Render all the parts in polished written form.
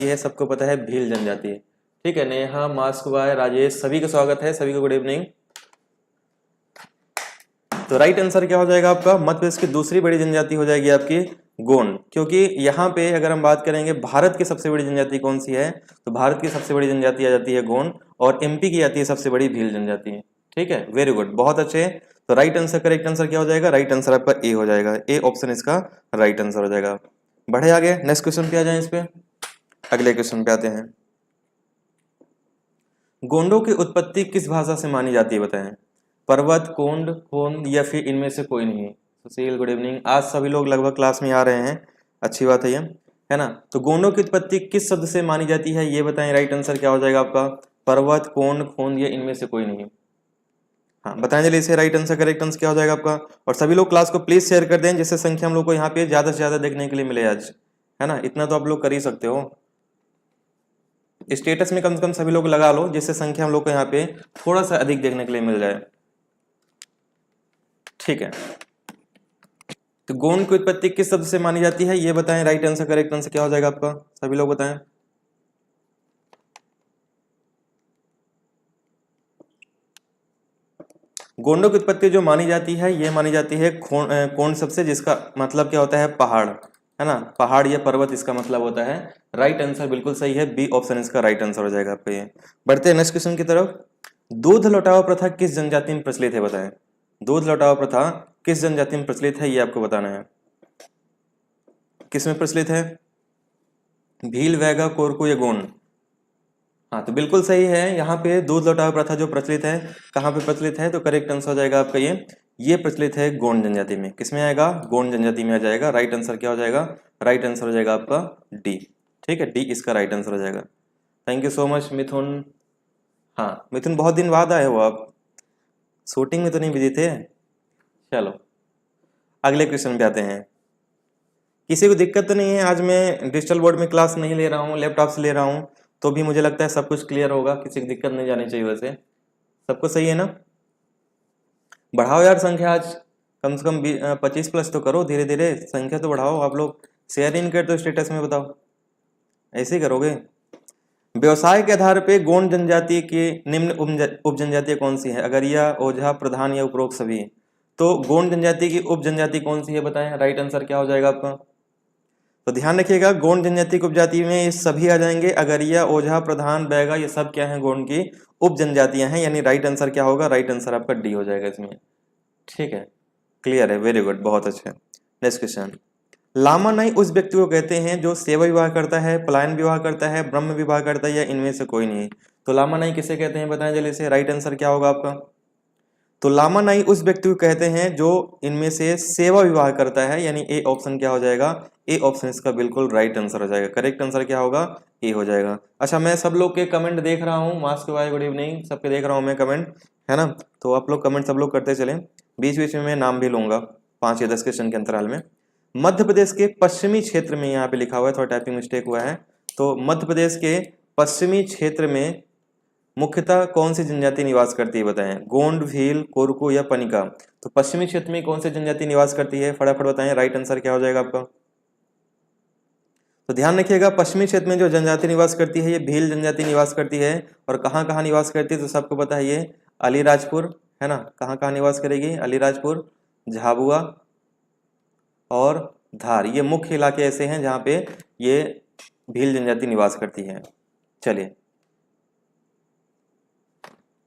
है, सबको पता है भील जनजाति। ठीक है, नेहा, मास्क बाय, राजेश, सभी का स्वागत है, सभी को गुड इवनिंग। तो राइट आंसर क्या हो जाएगा आपका? मध्य प्रदेश की दूसरी बड़ी जनजाति हो जाएगी आपकी गोंड, क्योंकि यहाँ पे अगर हम बात करेंगे भारत की सबसे बड़ी जनजाति कौन सी है, तो भारत की सबसे बड़ी जनजाति आ जाती है गोंड, और एमपी की आती है सबसे बड़ी भील जनजाति। ठीक है, वेरी गुड, बहुत अच्छे। तो राइट आंसर, करेक्ट आंसर क्या हो जाएगा? राइट आंसर आपका ए हो जाएगा, ए ऑप्शन इसका राइट आंसर हो जाएगा। बढ़े आगे, नेक्स्ट क्वेश्चन पे आ जाए। इस पे अगले क्वेश्चन पे आते हैं। गोंडों की उत्पत्ति किस भाषा से मानी जाती है बताएं? पर्वत, कोंड, खोंद या फिर इनमें से कोई नहीं? सुशील गुड इवनिंग, आज सभी लोग लगभग क्लास में आ रहे हैं, अच्छी बात है ये, है ना। तो गोंडों की उत्पत्ति किस शब्द से मानी जाती है ये बताएं, राइट आंसर क्या हो जाएगा आपका? पर्वत, कोंड, खोंद या इनमें से कोई नहीं? हाँ बताएं जल्दी से, राइट आंसर, करेक्ट आंसर क्या हो जाएगा आपका? और सभी लोग क्लास को प्लीज शेयर कर दें, जिससे संख्या हम लोग को यहाँ पे ज्यादा से ज्यादा देखने के लिए मिले आज, है ना। इतना तो आप लोग कर ही सकते हो, स्टेटस में कम से कम सभी लोग लगा लो, जिससे संख्या हम लोग को यहाँ पे थोड़ा सा अधिक देखने के लिए मिल जाए। ठीक है, तो गोंड की उत्पत्ति किस शब्द से मानी जाती है ये बताएं, राइट आंसर, करेक्ट आंसर क्या हो जाएगा आपका? सभी लोग बताएं। गोंडों की उत्पत्ति जो मानी जाती है ये मानी जाती है कोंड शब्द से, जिसका मतलब क्या होता है? पहाड़, है ना, पहाड़ या पर्वत इसका मतलब होता है। राइट आंसर बिल्कुल सही है, बी ऑप्शन इसका राइट आंसर हो जाएगा आपका ये। बढ़ते हैं नेक्स्ट क्वेश्चन की तरफ। दूध लौटाओ प्रथा किस जनजाति में प्रचलित है बताएं? दूध लौटाओ प्रथा किस जनजाति में प्रचलित है ये आपको बताना है। किस में प्रचलित है? भील, वैगा, कोरकू या गोंड? हाँ तो बिल्कुल सही है, यहाँ पे दूध लौटाओ प्रथा जो प्रचलित है, कहाँ पे प्रचलित है? तो करेक्ट आंसर हो जाएगा आपका ये प्रचलित है गोंड जनजाति में। किसमें आएगा? गोंड जनजाति में आ जाएगा। राइट आंसर क्या हो जाएगा? राइट आंसर हो जाएगा आपका डी। ठीक है, डी इसका राइट आंसर हो जाएगा। थैंक यू सो मच मिथुन। हाँ मिथुन, बहुत दिन बाद आए हो आप, शूटिंग में तो नहीं बिजी थे? चलो अगले क्वेश्चन पे आते हैं। किसी को दिक्कत तो नहीं है? आज मैं डिजिटल बोर्ड में क्लास नहीं ले रहा हूँ, लैपटॉप से ले रहा हूँ, तो भी मुझे लगता है सब कुछ क्लियर होगा, किसी को दिक्कत नहीं जानी चाहिए। वैसे सबको सही है ना? बढ़ाओ यार संख्या, आज कम से कम 25 प्लस तो करो, धीरे धीरे संख्या तो बढ़ाओ। आप लोग शेयर इन कर तो स्टेटस में बताओ, ऐसे ही करोगे? व्यवसाय के आधार पे गोंड जनजाति की निम्न उप जनजातियां कौन सी है? अगरिया, ओझा, प्रधान या उपरोक्त सभी? तो गोंड जनजाति की उप जनजाति कौन सी है बताएं, राइट आंसर क्या हो जाएगा आपका? तो ध्यान रखिएगा, गोंड जनजाति की उपजाति में ये सभी आ जाएंगे, अगरिया, ओझा, प्रधान, बैगा, ये सब क्या है? गोंड की उप जनजातियां हैं, यानी राइट आंसर क्या होगा? राइट आंसर आपका डी हो जाएगा इसमें। ठीक है, क्लियर है, वेरी गुड, बहुत अच्छे। Next question. लामा नाई उस व्यक्ति को कहते हैं जो सेवा विवाह करता है, पलायन विवाह करता है, ब्रह्म विवाह करता है या इनमें से कोई नहीं? तो लामा नाई किसे कहते हैं बताएं जल्दी से, राइट आंसर क्या होगा आपका? तो लामा नाई उस व्यक्ति को कहते हैं जो इनमें से सेवा विवाह करता है, यानी ए ऑप्शन क्या हो जाएगा? ए ऑप्शन इसका बिल्कुल राइट आंसर हो जाएगा। करेक्ट आंसर क्या होगा? ए हो जाएगा। अच्छा, मैं सब लोग के कमेंट देख रहा हूँ, मास्क बाय गुड इवनिंग, सबके देख रहा हूँ मैं कमेंट, है ना। तो आप लोग कमेंट सब लोग करते चलें, बीच बीच में मैं नाम भी लूंगा 5 या 10 क्वेश्चन के अंतराल में। मध्य प्रदेश के पश्चिमी क्षेत्र में, यहाँ पे लिखा हुआ है, थोड़ा टाइपिंग मिस्टेक हुआ है। तो मध्य प्रदेश के पश्चिमी क्षेत्र में मुख्यतः कौन सी जनजाति निवास करती है बताएं? गोंड, भील, कोरकू या पनिका? तो पश्चिमी क्षेत्र में कौन सी जनजाति निवास करती है, फटाफट बताएं, राइट आंसर क्या हो जाएगा आपका? तो ध्यान रखिएगा, पश्चिमी क्षेत्र में जो जनजाति निवास करती है ये भील जनजाति निवास करती है। और कहाँ कहाँ निवास करती है? तो सबको पता है ये अलीराजपुर, है ना। कहाँ कहाँ निवास करेगी? अलीराजपुर, झाबुआ और धार, ये मुख्य इलाके ऐसे हैं जहाँ पे ये भील जनजाति निवास करती है। चलिए,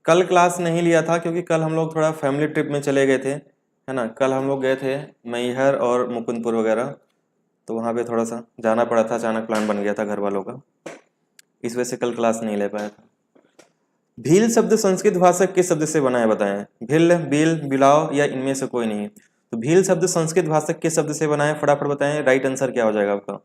कल क्लास नहीं लिया था क्योंकि कल हम लोग थोड़ा फैमिली ट्रिप में चले गए थे, है ना। कल हम लोग गए थे मैहर और मुकुंदपुर वगैरह, तो वहाँ पे थोड़ा सा जाना पड़ा था, अचानक प्लान बन गया था घर वालों का, इस वजह से कल क्लास नहीं ले पाया था। भील शब्द संस्कृत भाषा किस शब्द से बना है बताएं? भिल, बिल, बिलाव या इनमें से कोई नहीं? तो भील शब्द संस्कृत भाषा किस शब्द से बना है, फटाफट बताएं, राइट आंसर क्या हो जाएगा आपका?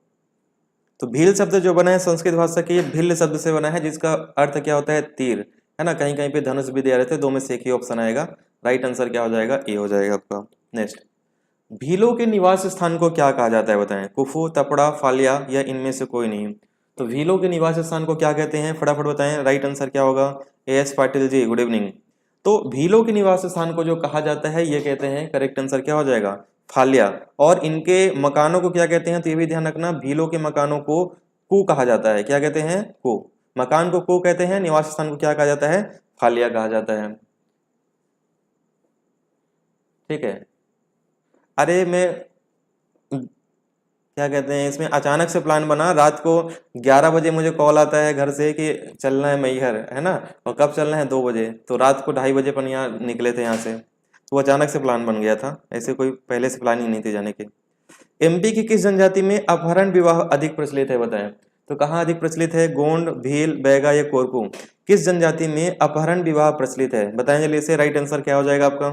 तो भील शब्द जो बना है संस्कृत भाषा के, ये भिल शब्द से बना है, जिसका अर्थ क्या होता है? तीर, है ना। कहीं कहीं पे धनुष भी दिया रहते हैं, दो में से एक ही ऑप्शन आएगा। राइट आंसर क्या हो जाएगा? ए हो जाएगा आपका। नेक्स्ट, भीलों के निवास स्थान को क्या कहा जाता है बताएं? कुफू, तपड़ा, फालिया या इनमें से कोई नहीं? तो भीलों के निवास स्थान को क्या कहते हैं, फटाफट बताएं, राइट आंसर क्या होगा? एस पाटिल जी गुड इवनिंग। तो भीलों के निवास स्थान को जो कहा जाता है ये कहते हैं, करेक्ट आंसर क्या हो जाएगा? फालिया। और इनके मकानों को क्या कहते हैं? तो ये भी ध्यान रखना, भीलों के मकानों को कू कहा जाता है। क्या कहते हैं? कू। मकान को कू कहते हैं, निवास स्थान को क्या कहा जाता है? फालिया कहा जाता है। ठीक है। अरे मैं क्या कहते हैं, इसमें अचानक से प्लान बना, रात को 11 बजे मुझे कॉल आता है घर से कि चलना है मैहर, है ना, और कब चलना है? 2 बजे। तो रात को 2:30 बजे अपन यहाँ निकले थे यहाँ से, तो वो अचानक से प्लान बन गया था, ऐसे कोई पहले से प्लानिंग नहीं थी जाने की। एमपी की किस जनजाति में अपहरण विवाह अधिक प्रचलित है? बताएं। तो कहाँ अधिक प्रचलित है? गोंड, भील, बैगा या कोरकू? किस जनजाति में अपहरण विवाह प्रचलित है? बताएं जल्दी से। राइट आंसर क्या हो जाएगा आपका?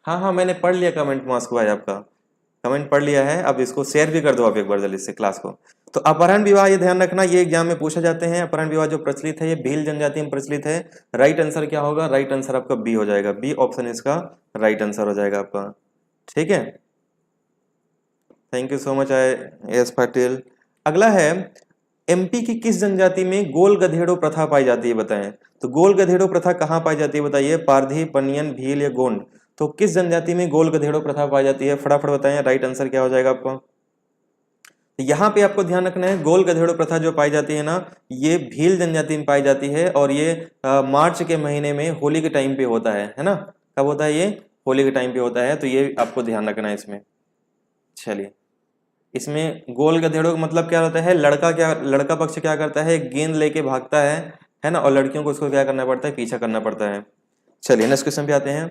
हाँ हाँ, मैंने पढ़ लिया कमेंट मास्क भाई, आपका कमेंट पढ़ लिया है। अब इसको शेयर भी कर दो आप एक बार जल्दी से क्लास को। तो अपहरण विवाह, ये ध्यान रखना, ये एग्जाम में पूछा जाते हैं। अपहरण विवाह जो प्रचलित है ये भील जनजाति में प्रचलित है। राइट आंसर क्या होगा? राइट आंसर आपका बी हो जाएगा। बी ऑप्शन इसका राइट आंसर हो जाएगा आपका। ठीक है, thank you so much S Patil. अगला है, एमपी की किस जनजाति में गोल गधेड़ो प्रथा पाई जाती है? बताएं। तो गोल गधेड़ो प्रथा कहाँ पाई जाती है? बताइए। पारधी, पनियन, भील या गोंड? तो किस जनजाति में गोल गधेड़ो प्रथा पाई जाती है? फटाफट बताएं। राइट आंसर क्या हो जाएगा आपका? यहाँ पे आपको ध्यान रखना है, गोल गधेड़ो प्रथा जो पाई जाती है ना, ये भील जनजाति में पाई जाती है, और ये मार्च के महीने में होली के टाइम पे होता है ना। कब होता है ये? होली के टाइम पे होता है, तो ये आपको ध्यान रखना है इसमें। चलिए, इसमें गोल गधेड़ों का मतलब क्या होता है? लड़का पक्ष क्या करता है? गेंद लेके भागता है ना, और लड़कियों को उसको क्या करना पड़ता है? पीछा करना पड़ता है। चलिए नेक्स्ट क्वेश्चन पे आते हैं।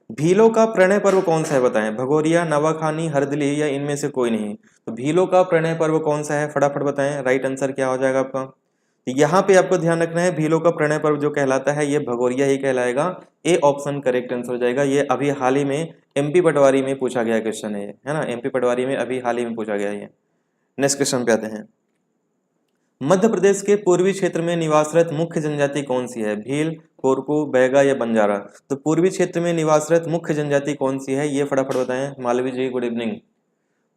भीलों का प्रणय पर्व कौन सा है? बताएं। भगोरिया, नवाखानी, हरदली या इनमें से कोई नहीं? तो भीलों का प्रणय पर्व कौन सा है? फटाफट बताएं। राइट आंसर क्या हो जाएगा आपका? तो यहाँ पे आपको ध्यान रखना है, भीलों का प्रणय पर्व जो कहलाता है ये भगोरिया ही कहलाएगा। ए ऑप्शन करेक्ट आंसर हो जाएगा। ये अभी हाल ही में एमपी पटवारी में पूछा गया क्वेश्चन है ना, एमपी पटवारी में अभी हाल ही में पूछा गया है ये। नेक्स्ट क्वेश्चन पे आते हैं। मध्य प्रदेश के पूर्वी क्षेत्र में निवासरत मुख्य जनजाति कौन सी है? भील, कोरकू, बैगा या बंजारा? तो पूर्वी क्षेत्र में निवासरत मुख्य जनजाति कौन सी है? ये फटाफट बताएं। मालवी जी गुड इवनिंग।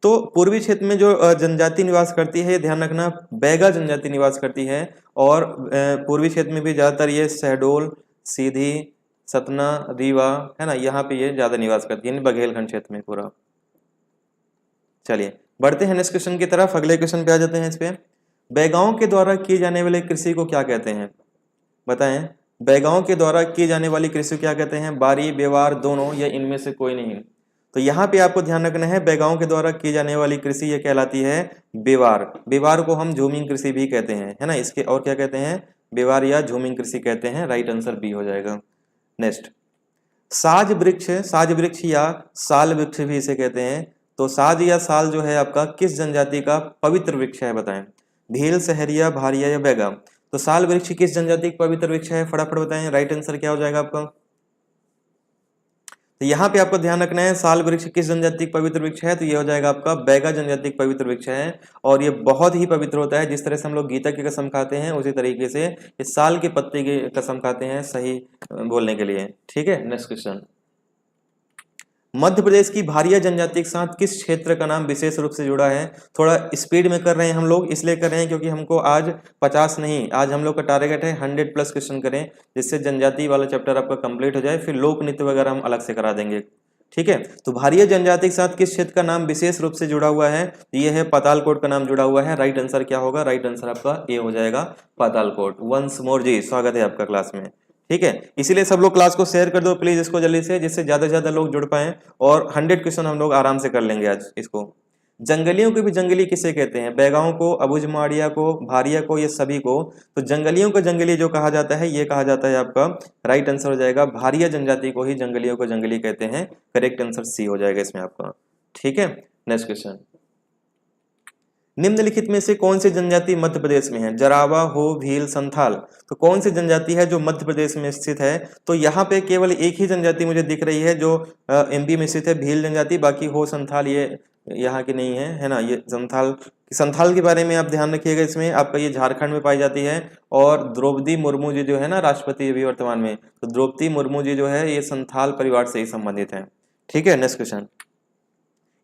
तो पूर्वी क्षेत्र में जो जनजाति निवास करती है, ध्यान रखना, बैगा जनजाति निवास करती है। और पूर्वी क्षेत्र में भी ज्यादातर ये शहडोल, सीधी, सतना, रीवा, है ना, यहाँ पे ये ज्यादा निवास करती है, बघेलखंड क्षेत्र में पूरा। चलिए बढ़ते हैं नेक्स्ट क्वेश्चन की तरफ। अगले क्वेश्चन पे आ जाते हैं। इस पे, बैगाओं के द्वारा किए जाने वाले कृषि को क्या कहते हैं? बताएं। बैगाओं के द्वारा किए जाने वाली कृषि क्या कहते हैं? बारी, बेवार, दोनों या इनमें से कोई नहीं? तो यहाँ पे आपको ध्यान रखना है, बैगाओं के द्वारा की जाने वाली कृषि ये कहलाती है बेवार। बेवार को हम झूमिंग कृषि भी कहते हैं, है ना, इसके और क्या कहते हैं? बेवार या झूमिंग कृषि कहते हैं। राइट आंसर बी हो जाएगा। नेक्स्ट, साज वृक्ष, साज वृक्ष या साल वृक्ष भी इसे कहते हैं। तो साज या साल जो है आपका किस जनजाति का पवित्र वृक्ष है? बताएं। भील, सहरिया, भारिया या बैगा? तो साल वृक्ष किस जनजाति का पवित्र वृक्ष है? फटाफट बताएं। राइट आंसर क्या हो जाएगा आपका? तो यहाँ पे आपको ध्यान रखना है, साल वृक्ष किस जनजाति का पवित्र वृक्ष है? तो ये हो जाएगा आपका बैगा जनजाति का पवित्र वृक्ष है। और ये बहुत ही पवित्र होता है। जिस तरह से हम लोग गीता की कसम खाते हैं, उसी तरीके से इस साल के पत्ते की कसम खाते हैं, सही बोलने के लिए। ठीक है, नेक्स्ट क्वेश्चन। मध्य प्रदेश की भारिया जनजाति के साथ किस क्षेत्र का नाम विशेष रूप से जुड़ा है? थोड़ा स्पीड में कर रहे हैं हम लोग, इसलिए कर रहे हैं क्योंकि हमको आज 50 नहीं, आज हम लोग का टारगेट है 100+ क्वेश्चन करें, जिससे जनजाति वाला चैप्टर आपका कंप्लीट हो जाए। फिर लोक नृत्य वगैरह हम अलग से करा देंगे। ठीक है, तो भारिया जनजाति के साथ किस क्षेत्र का नाम विशेष रूप से जुड़ा हुआ है? ये है पातालकोट का नाम जुड़ा हुआ है। राइट आंसर क्या होगा? राइट आंसर आपका ए हो जाएगा, पातालकोट। वंस मोर जी, स्वागत है आपका क्लास में। ठीक है, इसीलिए सब लोग क्लास को शेयर कर दो प्लीज इसको जल्दी से, जिससे ज्यादा से ज्यादा लोग जुड़ पाएं, और 100 क्वेश्चन हम लोग आराम से कर लेंगे आज इसको। जंगलियों को भी जंगली किसे कहते हैं? बैगाओं को, अबुझमाड़िया को, भारिया को, ये सभी को? तो जंगलियों को जंगली जो कहा जाता है, ये कहा जाता है आपका, राइट आंसर हो जाएगा, भारिया जनजाति को ही जंगलियों को जंगली कहते हैं। करेक्ट आंसर सी हो जाएगा इसमें आपका। ठीक है, नेक्स्ट क्वेश्चन। निम्नलिखित में से कौन सी जनजाति मध्य प्रदेश में है? जरावा, हो, भील, संथाल? तो कौन सी जनजाति है जो मध्य प्रदेश में स्थित है? तो यहाँ पे केवल एक ही जनजाति मुझे दिख रही है जो एमपी में स्थित है, भील जनजाति। बाकी हो, संथाल ये यहाँ की नहीं है ना। ये संथाल के बारे में आप ध्यान रखिएगा, इसमें आपका ये झारखंड में पाई जाती है। और द्रौपदी मुर्मू जी जो है ना राष्ट्रपति अभी वर्तमान में, तो द्रौपदी मुर्मू जी जो है ये संथाल परिवार से ही संबंधित है। ठीक है, नेक्स्ट क्वेश्चन।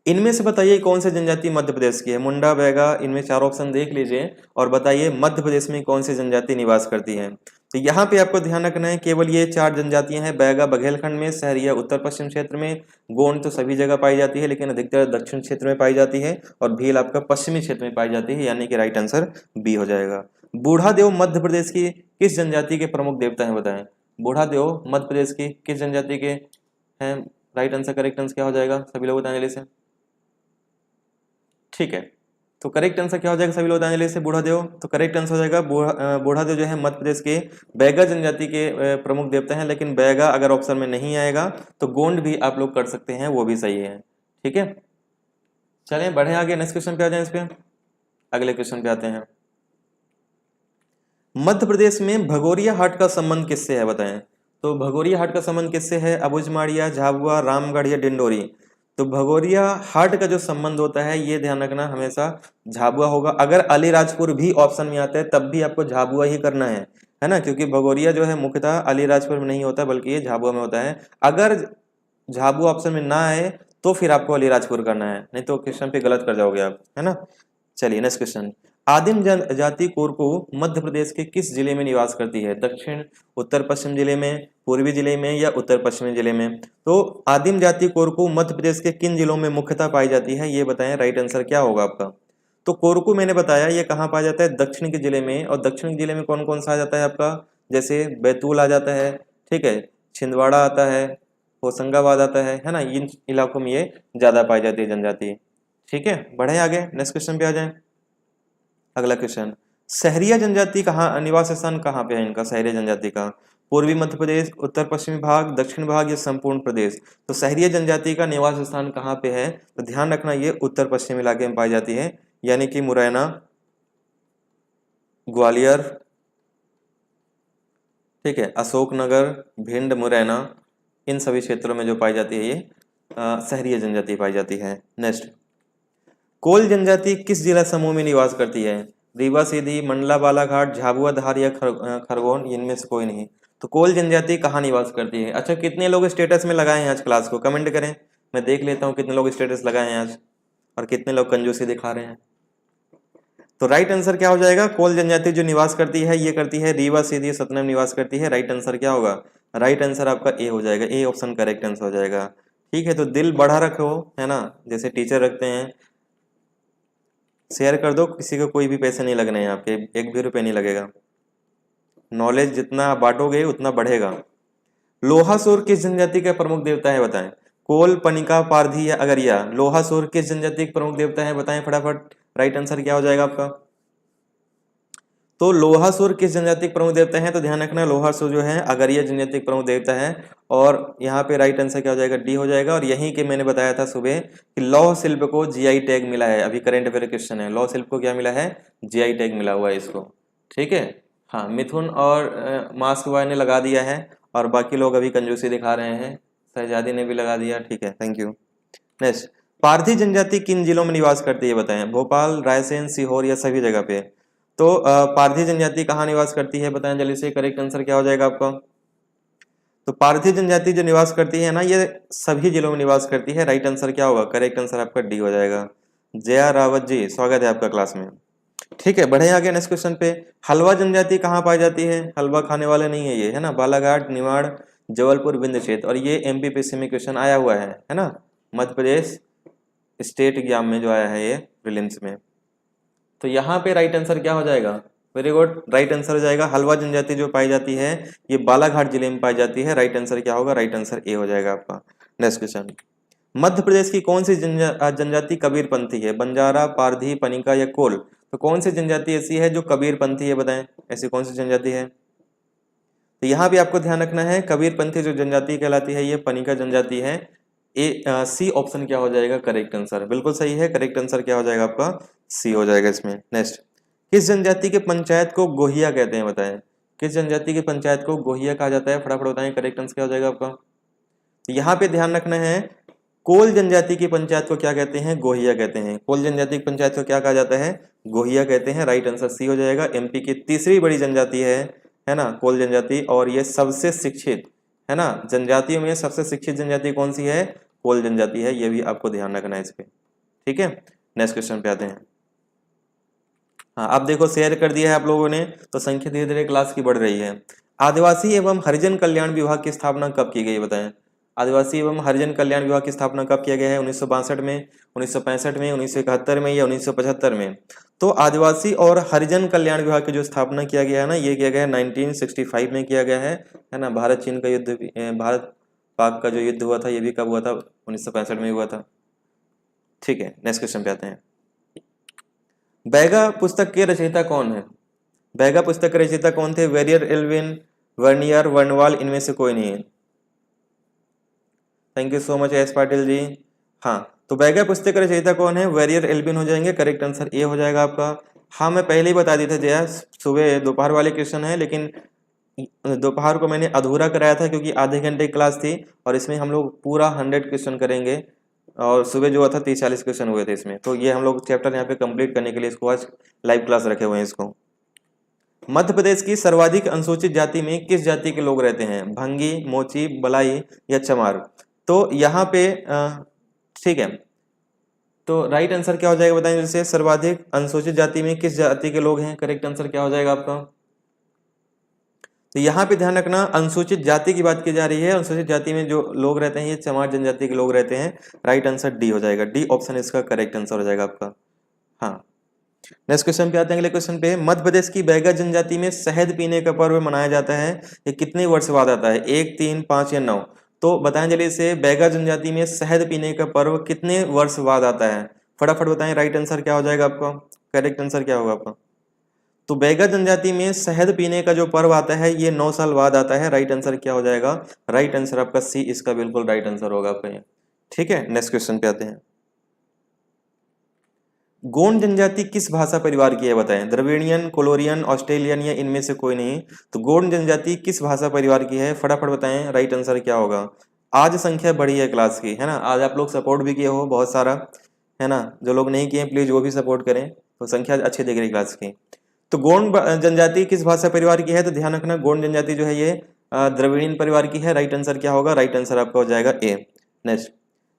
इनमें से बताइए कौन सी जनजाति मध्य प्रदेश की है। मुंडा, बैगा, इनमें 4 ऑप्शन देख लीजिए और बताइए मध्य प्रदेश में कौन सी जनजाति निवास करती है। तो यहाँ पे आपको ध्यान रखना है केवल ये 4 जनजातियां हैं। बैगा बघेलखंड में, सहरिया उत्तर पश्चिम क्षेत्र में, गोंड तो सभी जगह पाई जाती है लेकिन अधिकतर दक्षिण क्षेत्र में पाई जाती है, और भील आपका पश्चिमी क्षेत्र में पाई जाती है, यानी कि राइट आंसर बी हो जाएगा। बूढ़ा देव मध्य प्रदेश की किस जनजाति के प्रमुख देवता हैं बताएं। बूढ़ा देव मध्य प्रदेश की किस जनजाति के हैं। राइट आंसर, करेक्ट आंसर क्या हो जाएगा, सभी लोग बताएं जल्दी से। ठीक है, तो करेक्ट आंसर क्या हो जाएगा, सभी लोग बताएं जल्दी से। बूढ़ा देव, तो करेक्ट आंसर हो जाएगा बूढ़ा देव जो है मध्य प्रदेश के बैगा जनजाति के प्रमुख देवता हैं, लेकिन बैगा अगर ऑप्शन में नहीं आएगा तो गोंड भी आप लोग कर सकते हैं, वो भी सही है। ठीक है, चलें बढ़े आगे, नेक्स्ट क्वेश्चन पे आ जाए। इस पे अगले क्वेश्चन पे आते हैं। मध्य प्रदेश में भगोरिया हाट का संबंध किससे है बताएं। तो भगोरिया हाट का संबंध किससे है, अबुझमाड़िया, झाबुआ, रामगढ़ या डिंडोरी। तो भगोरिया हाट का जो संबंध होता है ये ध्यान रखना हमेशा झाबुआ होगा। अगर अलीराजपुर भी ऑप्शन में आता है तब भी आपको झाबुआ ही करना है ना, क्योंकि भगोरिया जो है मुख्यतः अलीराजपुर में नहीं होता बल्कि ये झाबुआ में होता है। अगर झाबुआ ऑप्शन में ना आए तो फिर आपको अलीराजपुर करना है, नहीं तो क्वेश्चन पे गलत कर जाओगे आप, है ना। चलिए नेक्स्ट क्वेश्चन। आदिम जनजाति कोरकू मध्य प्रदेश के किस जिले में निवास करती है। दक्षिण, उत्तर पश्चिम जिले में, पूर्वी जिले में या उत्तर पश्चिमी जिले में। तो आदिम जाति कोरकू मध्य प्रदेश के किन जिलों में मुख्यतः पाई जाती है ये बताएं, राइट आंसर क्या होगा आपका। तो कोरकू मैंने बताया ये कहाँ पाया जाता है, दक्षिण के जिले में। और दक्षिण के जिले में कौन कौन सा आ जाता है आपका, जैसे बैतूल आ जाता है, ठीक है, छिंदवाड़ा आता है, होशंगाबाद आता है ना। इन इलाकों में ये ज्यादा पाई जाती है जनजाति। ठीक है, बढ़े आगे, नेक्स्ट क्वेश्चन पे आ जाए। अगला क्वेश्चन, सहरिया जनजाति कहाँ, निवास स्थान कहाँ पे है इनका, सहरिया जनजाति का। पूर्वी मध्य प्रदेश, उत्तर पश्चिमी भाग, दक्षिण भाग या संपूर्ण प्रदेश। तो सहरिया जनजाति का निवास स्थान कहाँ पे है, तो ध्यान रखना ये उत्तर पश्चिम इलाके में पाई जाती है, यानी कि मुरैना, ग्वालियर, ठीक है, अशोकनगर, भिंड, मुरैना, इन सभी क्षेत्रों में जो पाई जाती है ये सहरिया जनजाति पाई जाती है। नेक्स्ट, कोल जनजाति किस जिला समूह में निवास करती है। रीवा, सीधी, मंडला, बालाघाट, झाबुआ, धार या खरगोन, इनमें से कोई नहीं। तो कोल जनजाति कहाँ निवास करती है। अच्छा, कितने लोग स्टेटस में लगाए हैं आज क्लास को, कमेंट करें, मैं देख लेता हूँ कितने लोग स्टेटस लगाए हैं आज और कितने लोग कंजूसी दिखा रहे हैं। तो राइट आंसर क्या हो जाएगा, कोल जनजाति जो निवास करती है ये करती है रीवा, सीधी, सतना में निवास करती है। राइट आंसर क्या होगा, राइट आंसर आपका ए हो जाएगा, ए ऑप्शन करेक्ट आंसर हो जाएगा। ठीक है, तो दिल बढ़ा रखो, है ना, जैसे टीचर रखते हैं। शेयर कर दो, किसी को कोई भी पैसे नहीं लगने हैं आपके, 1 भी रुपये नहीं लगेगा। नॉलेज जितना बांटोगे उतना बढ़ेगा। लोहासुर किस जनजाति का प्रमुख देवता है बताएं। कोल, पनिका, पारधी या अगरिया। लोहासुर किस जनजाति के प्रमुख देवता है बताएं फटाफट, राइट आंसर क्या हो जाएगा आपका। तो लोहासुर किस जनजाति के प्रमुख देवता है, तो ध्यान रखना लोहासुर जो है अगरिया जनजाति के प्रमुख देवता है। और यहाँ पे राइट आंसर क्या हो जाएगा, डी हो जाएगा। और यहीं के मैंने बताया था सुबह कि लौह शिल्प को जीआई टैग मिला है, अभी करंट अफेयर क्वेश्चन है, लौह शिल्प को क्या मिला है, जीआई टैग मिला हुआ है इसको। ठीक है, हाँ, मिथुन और मास्क बॉय ने लगा दिया है और बाकी लोग अभी कंजूसी दिखा रहे हैं, शहजादी ने भी लगा दिया, ठीक है, थैंक यू। नेक्स्ट, पारधी जनजाति किन जिलों में निवास करती है बताएं। भोपाल, रायसेन, सीहोर या सभी जगह पे। तो पारधी जनजाति कहाँ निवास करती है बताएं जल्दी से, करेक्ट आंसर क्या हो जाएगा आपका। तो पारधी जनजाति जो निवास करती है ना ये सभी जिलों में निवास करती है। राइट आंसर क्या होगा, करेक्ट आंसर आपका डी हो जाएगा। जया रावत जी, स्वागत है आपका क्लास में। ठीक है, बढ़े आगे नेक्स्ट क्वेश्चन पे। हलवा जनजाति कहाँ पाई जाती है, हलवा खाने वाले नहीं है ये, है ना। बालाघाट, निवाड़, जबलपुर, विंध्य क्षेत्र। और ये एमपीपीएससी में क्वेश्चन आया हुआ है ना, मध्य प्रदेश स्टेट एग्जाम में जो आया है ये प्रीलिम्स में। तो यहाँ पे राइट आंसर क्या हो जाएगा, वेरी गुड, राइट आंसर हो जाएगा हलवा जनजाति जो पाई जाती है ये बालाघाट जिले में पाई जाती है। राइट आंसर क्या होगा, राइट आंसर ए हो जाएगा आपका। नेक्स्ट क्वेश्चन, मध्य प्रदेश की कौन सी जनजाति कबीरपंथी है। बंजारा, पारधी, पनिका या कोल। तो कौन सी जनजाति ऐसी है जो कबीरपंथी है बताएं, ऐसी कौन सी जनजाति है। तो यहाँ भी आपको ध्यान रखना है, कबीरपंथी जो जनजाति कहलाती है ये पनिका जनजाति है। सी ऑप्शन क्या हो जाएगा, करेक्ट आंसर, बिल्कुल सही है, करेक्ट आंसर क्या हो जाएगा आपका, सी हो जाएगा इसमें। नेक्स्ट, किस जनजाति के पंचायत को गोहिया कहते हैं बताएं। किस जनजाति की पंचायत को गोहिया कहा जाता है, फटाफट बताएं, करेक्ट आंसर क्या हो जाएगा आपका। यहाँ पे ध्यान रखना है, कोल जनजाति की पंचायत को क्या कहते हैं, गोहिया कहते हैं। कोल जनजाति की पंचायत को क्या कहा जाता है, गोहिया कहते हैं। राइट आंसर सी हो जाएगा। एमपी की तीसरी बड़ी जनजाति है ना कोल जनजाति, और ये सबसे शिक्षित, है ना, जनजातियों में सबसे शिक्षित जनजाति कौन सी है, कोल जनजाति है, ये भी आपको ध्यान रखना है इस पे। ठीक है, नेक्स्ट क्वेश्चन पे आते हैं। हाँ, अब देखो शेयर कर दिया है आप लोगों ने, तो संख्या धीरे धीरे क्लास की बढ़ रही है। आदिवासी एवं हरिजन कल्याण विभाग की स्थापना कब की गई बताएं। आदिवासी एवं हरिजन कल्याण विभाग की स्थापना कब किया गया है? 1962 में, 1965 में, 1971 में या 1975 में? तो आदिवासी और हरिजन कल्याण विभाग की जो स्थापना किया गया है ना, ये किया गया है 1965 में किया गया है ना। भारत चीन का युद्ध भारत पाक का जो युद्ध हुआ था, ये भी कब हुआ था? 1965 में हुआ था। ठीक है, नेक्स्ट क्वेश्चन पे आते हैं। बैगा पुस्तक के रचयिता कौन है? बैगा पुस्तक के रचयिता कौन थे? वेरियर एल्विन, वर्नियर, वर्नवाल, इनमें से कोई नहीं है। Thank you so much S Patil ji. हाँ, तो बैगा पुस्तक के रचयिता कौन है? वेरियर एल्विन हो जाएंगे, करेक्ट आंसर ए हो जाएगा आपका। हाँ, मैं पहले ही बता दी थी जया, सुबह दोपहर वाले क्वेश्चन है, लेकिन दोपहर को मैंने अधूरा कराया था क्योंकि आधे घंटे की क्लास थी, और इसमें हम लोग पूरा 100 क्वेश्चन करेंगे, और सुबह जो हुआ था 30-40 क्वेश्चन हुए थे इसमें। तो ये हम लोग चैप्टर यहाँ पे कंप्लीट करने के लिए इसको आज लाइव क्लास रखे हुए हैं इसको। मध्य प्रदेश की सर्वाधिक अनुसूचित जाति में किस जाति के लोग रहते हैं? भंगी, मोची, बलाई या चमार? तो यहाँ पे ठीक है, तो राइट आंसर क्या हो जाएगा बताएं? जैसे सर्वाधिक अनुसूचित जाति में किस जाति के लोग हैं, करेक्ट आंसर क्या हो जाएगा आपका? तो यहाँ पे ध्यान रखना, अनुसूचित जाति की बात की जा रही है। अनुसूचित जाति में जो लोग रहते हैं ये चमार जनजाति के लोग रहते हैं। राइट आंसर डी हो जाएगा, डी ऑप्शन इसका करेक्ट आंसर हो जाएगा आपका। हाँ, नेक्स्ट क्वेश्चन पे आते हैं। अगले क्वेश्चन पे, मध्य प्रदेश की बैगा जनजाति में शहद पीने का पर्व मनाया जाता है, ये कितने वर्ष बाद आता है? 1, 3, 5 या 9? तो बताएं जल्दी से, बैगा जनजाति में शहद पीने का पर्व कितने वर्ष बाद आता है? फटाफट बताएं, राइट आंसर क्या हो जाएगा आपका? करेक्ट आंसर क्या होगा आपका? तो बैगा जनजाति में शहद पीने का जो पर्व आता है ये 9 साल बाद आता है। राइट आंसर क्या हो जाएगा? राइट आंसर आपका सी, इसका बिल्कुल राइट आंसर होगा आपका ये। ठीक है, नेक्स्ट क्वेश्चन पे आते हैं। गोंड जनजाति किस भाषा परिवार की है बताएं? द्रविड़ियन, कोलोरियन, ऑस्ट्रेलियन या इनमें से कोई नहीं? तो गोंड जनजाति किस भाषा परिवार की है? फटाफट बताएं, राइट आंसर क्या होगा? आज संख्या बढ़ी है क्लास की, है ना। आज आप लोग सपोर्ट भी किए हो बहुत सारा, है ना। जो लोग नहीं किए प्लीज वो भी सपोर्ट करें, तो संख्या अच्छी दिख रही क्लास की। तो गोंड जनजाति किस भाषा परिवार की है? तो ध्यान रखना, गोंड जनजाति जो है ये द्रविड़ियन परिवार की है। राइट आंसर क्या होगा? राइट आंसर आपका हो जाएगा ए। नेक्स्ट,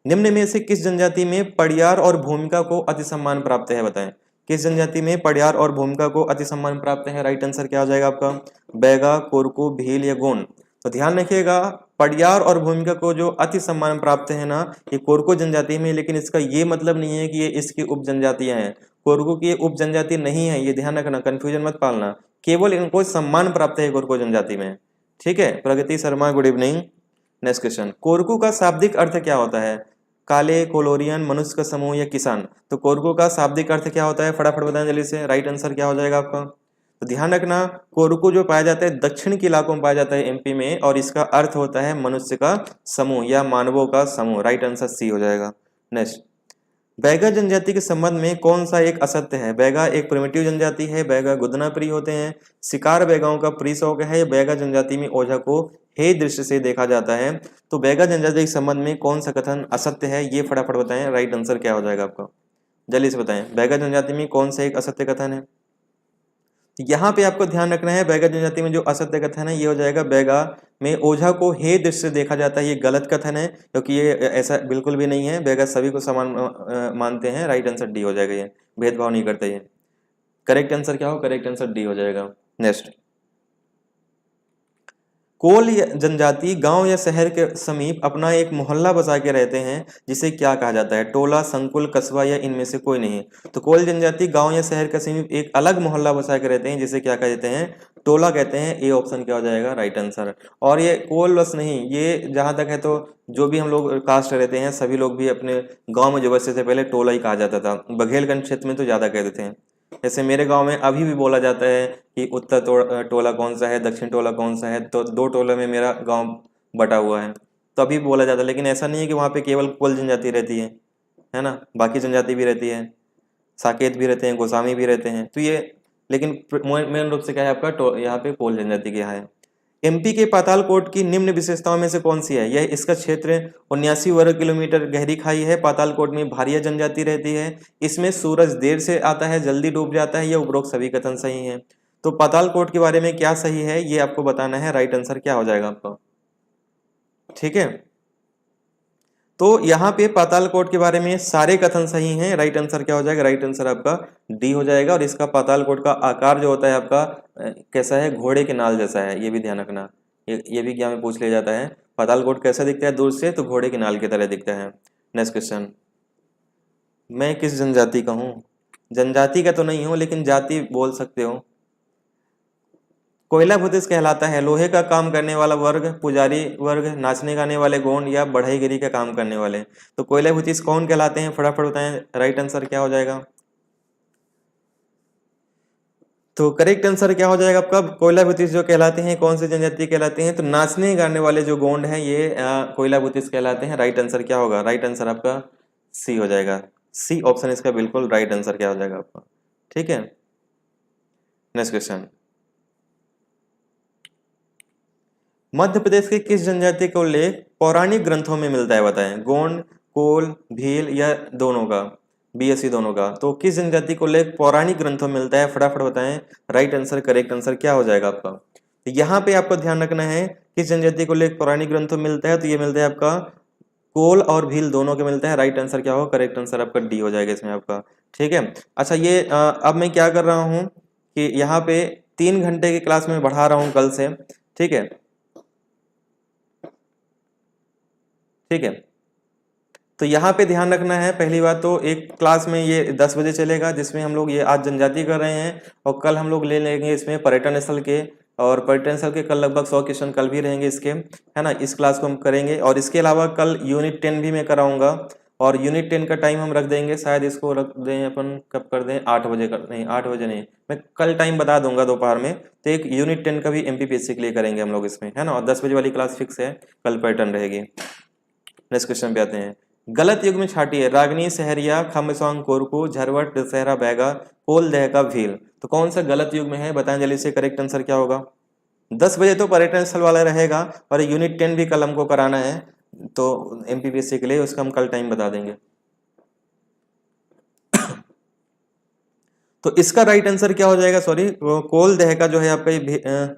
निम्न में से किस जनजाति में पड़ियार और भूमिका को अति सम्मान प्राप्त है बताएं? किस जनजाति में पड़ियार और भूमिका को अति सम्मान प्राप्त है? राइट आंसर क्या हो जाएगा आपका? बैगा, कोरकू, भील या गोंड? तो ध्यान रखिएगा, पड़ियार और भूमिका को जो अति सम्मान प्राप्त है ना, ये कोरको जनजाति में, लेकिन इसका ये मतलब नहीं है कि ये इसकी उप जनजातियां हैं। कोरको की उप जनजाति नहीं है, ये ध्यान रखना, कंफ्यूजन मत पालना। केवल इनको सम्मान प्राप्त है कोरको जनजाति में। ठीक है, Pragati Sharma good evening. Next question, Korku का शाब्दिक अर्थ क्या होता है? काले, कोलोरियन, मनुष्य का समूह या किसान? तो कोरकू का शाब्दिक अर्थ क्या होता है? फटाफट बताएं जल्दी से, राइट आंसर क्या हो जाएगा आपका? तो ध्यान रखना, कोरकू जो पाया जाता है दक्षिण के इलाकों में पाया जाता है एमपी में, और इसका अर्थ होता है मनुष्य का समूह या मानवों का समूह। राइट आंसर सी हो जाएगा। नेक्स्ट, बैगा जनजाति के संबंध में कौन सा एक असत्य है? बैगा एक प्रिमिटिव जनजाति है, बैगा गुदना प्रिय होते हैं, शिकार बैगाओं का प्रिय शौक है, बैगा जनजाति में ओझा को हे दृष्टि से देखा जाता है? तो बैगा जनजाति के संबंध में कौन सा कथन असत्य है, ये फटाफट बताएं, राइट आंसर क्या हो जाएगा आपका? जल्दी से बताएं, बैगा जनजाति में कौन सा एक असत्य कथन है? यहाँ पे आपको ध्यान रखना है, बैगा जनजाति में जो असत्य कथन है ये हो जाएगा, बैगा में ओझा को हे दृष्टि से देखा जाता है, ये गलत कथन है, क्योंकि ये ऐसा बिल्कुल भी नहीं है। बैगा सभी को समान मानते हैं। राइट आंसर डी हो जाएगा, ये भेदभाव नहीं करते ये। करेक्ट आंसर क्या हो? करेक्ट आंसर डी हो जाएगा। नेक्स्ट, कोल जनजाति गांव या शहर के समीप अपना एक मोहल्ला बसा के रहते हैं, जिसे क्या कहा जाता है? टोला, संकुल, कस्बा या इनमें से कोई नहीं? तो कोल जनजाति गांव या शहर के समीप एक अलग मोहल्ला बसा के रहते हैं, जिसे क्या कहते हैं? टोला कहते हैं। ए ऑप्शन क्या हो जाएगा? Right answer. और ये कोल बस नहीं, ये जहां तक है तो जो भी हम लोग कास्ट रहते हैं सभी लोग भी अपने गाँव में जो बसते थे पहले टोला ही कहा जाता था। बघेलखंड क्षेत्र में तो ज्यादा कहते थे। जैसे मेरे गांव में अभी भी बोला जाता है कि उत्तर टोला कौन सा है, दक्षिण टोला कौन सा है, तो 2 टोले में मेरा गांव बटा हुआ है, तो अभी बोला जाता है। लेकिन ऐसा नहीं है कि वहाँ पे केवल कोल जनजाति रहती है ना, बाकी जनजाति भी रहती है, साकेत भी रहते हैं, गोस्वामी भी रहते हैं। तो ये लेकिन मेन रूप से क्या है आपका, यहाँ पे कोल जनजाति के यहाँ है। एमपी के पातालकोट की निम्न विशेषताओं में से कौन सी है? यह इसका क्षेत्र 79 वर्ग किलोमीटर गहरी खाई है। पातालकोट में भारिया जनजाति रहती है। इसमें सूरज देर से आता है, जल्दी डूब जाता है। यह उपरोक्त सभी कथन सही हैं। तो पातालकोट के बारे में क्या सही है ये आपको बताना है। राइट आंसर क्या हो जाएगा आपका? ठीक है, तो यहाँ पे पातालकोट के बारे में सारे कथन सही हैं। राइट आंसर क्या हो जाएगा? राइट आंसर आपका डी हो जाएगा। और इसका पातालकोट का आकार जो होता है आपका कैसा है? घोड़े के नाल जैसा है, ये भी ध्यान रखना। ये भी क्या में पूछ लिया जाता है। पातालकोट कैसा दिखता है दूर से? तो घोड़े के नाल की तरह दिखता है। नेक्स्ट क्वेश्चन, मैं किस जनजाति का हूँ? जनजाति का तो नहीं हूँ, लेकिन जाति बोल सकते हो। कोयला भूतिस कहलाता है लोहे का काम करने वाला वर्ग, पुजारी वर्ग, नाचने गाने वाले गोंड या बढ़ईगिरी का काम करने वाले। तो कोयला भूतिस कौन कहलाते हैं? फटाफट बताएं, राइट आंसर क्या हो जाएगा? तो करेक्ट आंसर क्या हो जाएगा आपका? कोयला भूतिस जो कहलाते हैं कौन से जनजाति कहलाते हैं? तो नाचने गाने वाले जो गोंड हैं ये कोयला भूतिस कहलाते हैं। राइट आंसर क्या होगा? राइट आंसर आपका सी हो जाएगा। सी ऑप्शन इसका बिल्कुल राइट आंसर क्या हो जाएगा आपका? ठीक है। नेक्स्ट क्वेश्चन, मध्य प्रदेश के किस जनजाति का उल्लेख पौराणिक ग्रंथों में मिलता है? बताएं। गोंड, कोल, भील या दोनों का? बीएससी दोनों का। तो किस जनजाति को उल्लेख पौराणिक ग्रंथों में मिलता है? फटाफट बताएं। राइट आंसर, करेक्ट आंसर क्या हो जाएगा आपका? तो यहाँ पे आपको ध्यान रखना है किस जनजाति को उल्लेख पौराणिक ग्रंथों में मिलता है। तो ये मिलता है आपका कोल और भील दोनों के मिलता है। राइट आंसर क्या होगा? करेक्ट आंसर आपका डी हो जाएगा इसमें आपका। ठीक है। अच्छा, ये अब मैं क्या कर रहा हूँ कि यहाँ पे 3 घंटे की क्लास में बढ़ा रहा हूँ कल से। ठीक है, ठीक है। तो यहाँ पे ध्यान रखना है, पहली बात तो एक क्लास में ये 10 बजे चलेगा जिसमें हम लोग ये आज जनजाति कर रहे हैं, और कल हम लोग ले लेंगे इसमें पर्यटन स्थल के। और पर्यटन स्थल के कल लगभग 100 क्वेश्चन कल भी रहेंगे इसके, है ना। इस क्लास को हम करेंगे, और इसके अलावा कल यूनिट 10 भी मैं कराऊंगा। और यूनिट 10 का टाइम हम रख देंगे, शायद इसको रख दें अपन, कब कर दें? 8 बजे कर, नहीं 8 बजे नहीं, मैं कल टाइम बता दूंगा दोपहर में। तो एक यूनिट 10 का भी एमपीपीएससी के लिए करेंगे हम लोग इसमें, है ना। और 10 बजे वाली क्लास फिक्स है, कल पर्यटन रहेगी। नेक्स्ट क्वेश्चन पे आते हैं। गलत युग में छाटिए रागनी, सहरिया, खम्बसोंग, कोरकू, झरवट, दशहरा, बैगा, कोल, दहका, भील। तो कौन सा गलत युग में है? बताएं जल्दी से, करेक्ट आंसर क्या होगा? 10 बजे तो पर्यटन स्थल वाला रहेगा, और यूनिट 10 भी कल हमको कराना है, तो एमपीपीएससी के लिए उसका हम कल टाइम बता देंगे। तो इसका राइट आंसर क्या हो जाएगा? सॉरी, कोल दहका जो है आपका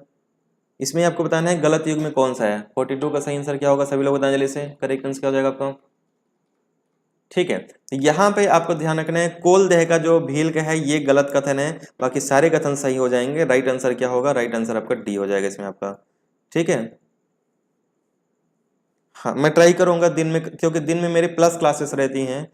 इसमें आपको बताना है गलत युग में कौन सा है। 42 का सही आंसर क्या होगा? सभी लोग बताएं जल्दी से, करेक्ट आंसर क्या हो जाएगा आपका? ठीक है। तो यहाँ पे आपको ध्यान रखना है, कोल देह का जो भील का है ये गलत कथन है, बाकी सारे कथन सही हो जाएंगे। राइट आंसर क्या होगा? राइट आंसर आपका डी हो जाएगा इसमें आपका। ठीक है। हाँ, मैं ट्राई करूंगा दिन में, क्योंकि दिन में मेरी प्लस क्लासेस रहती हैं।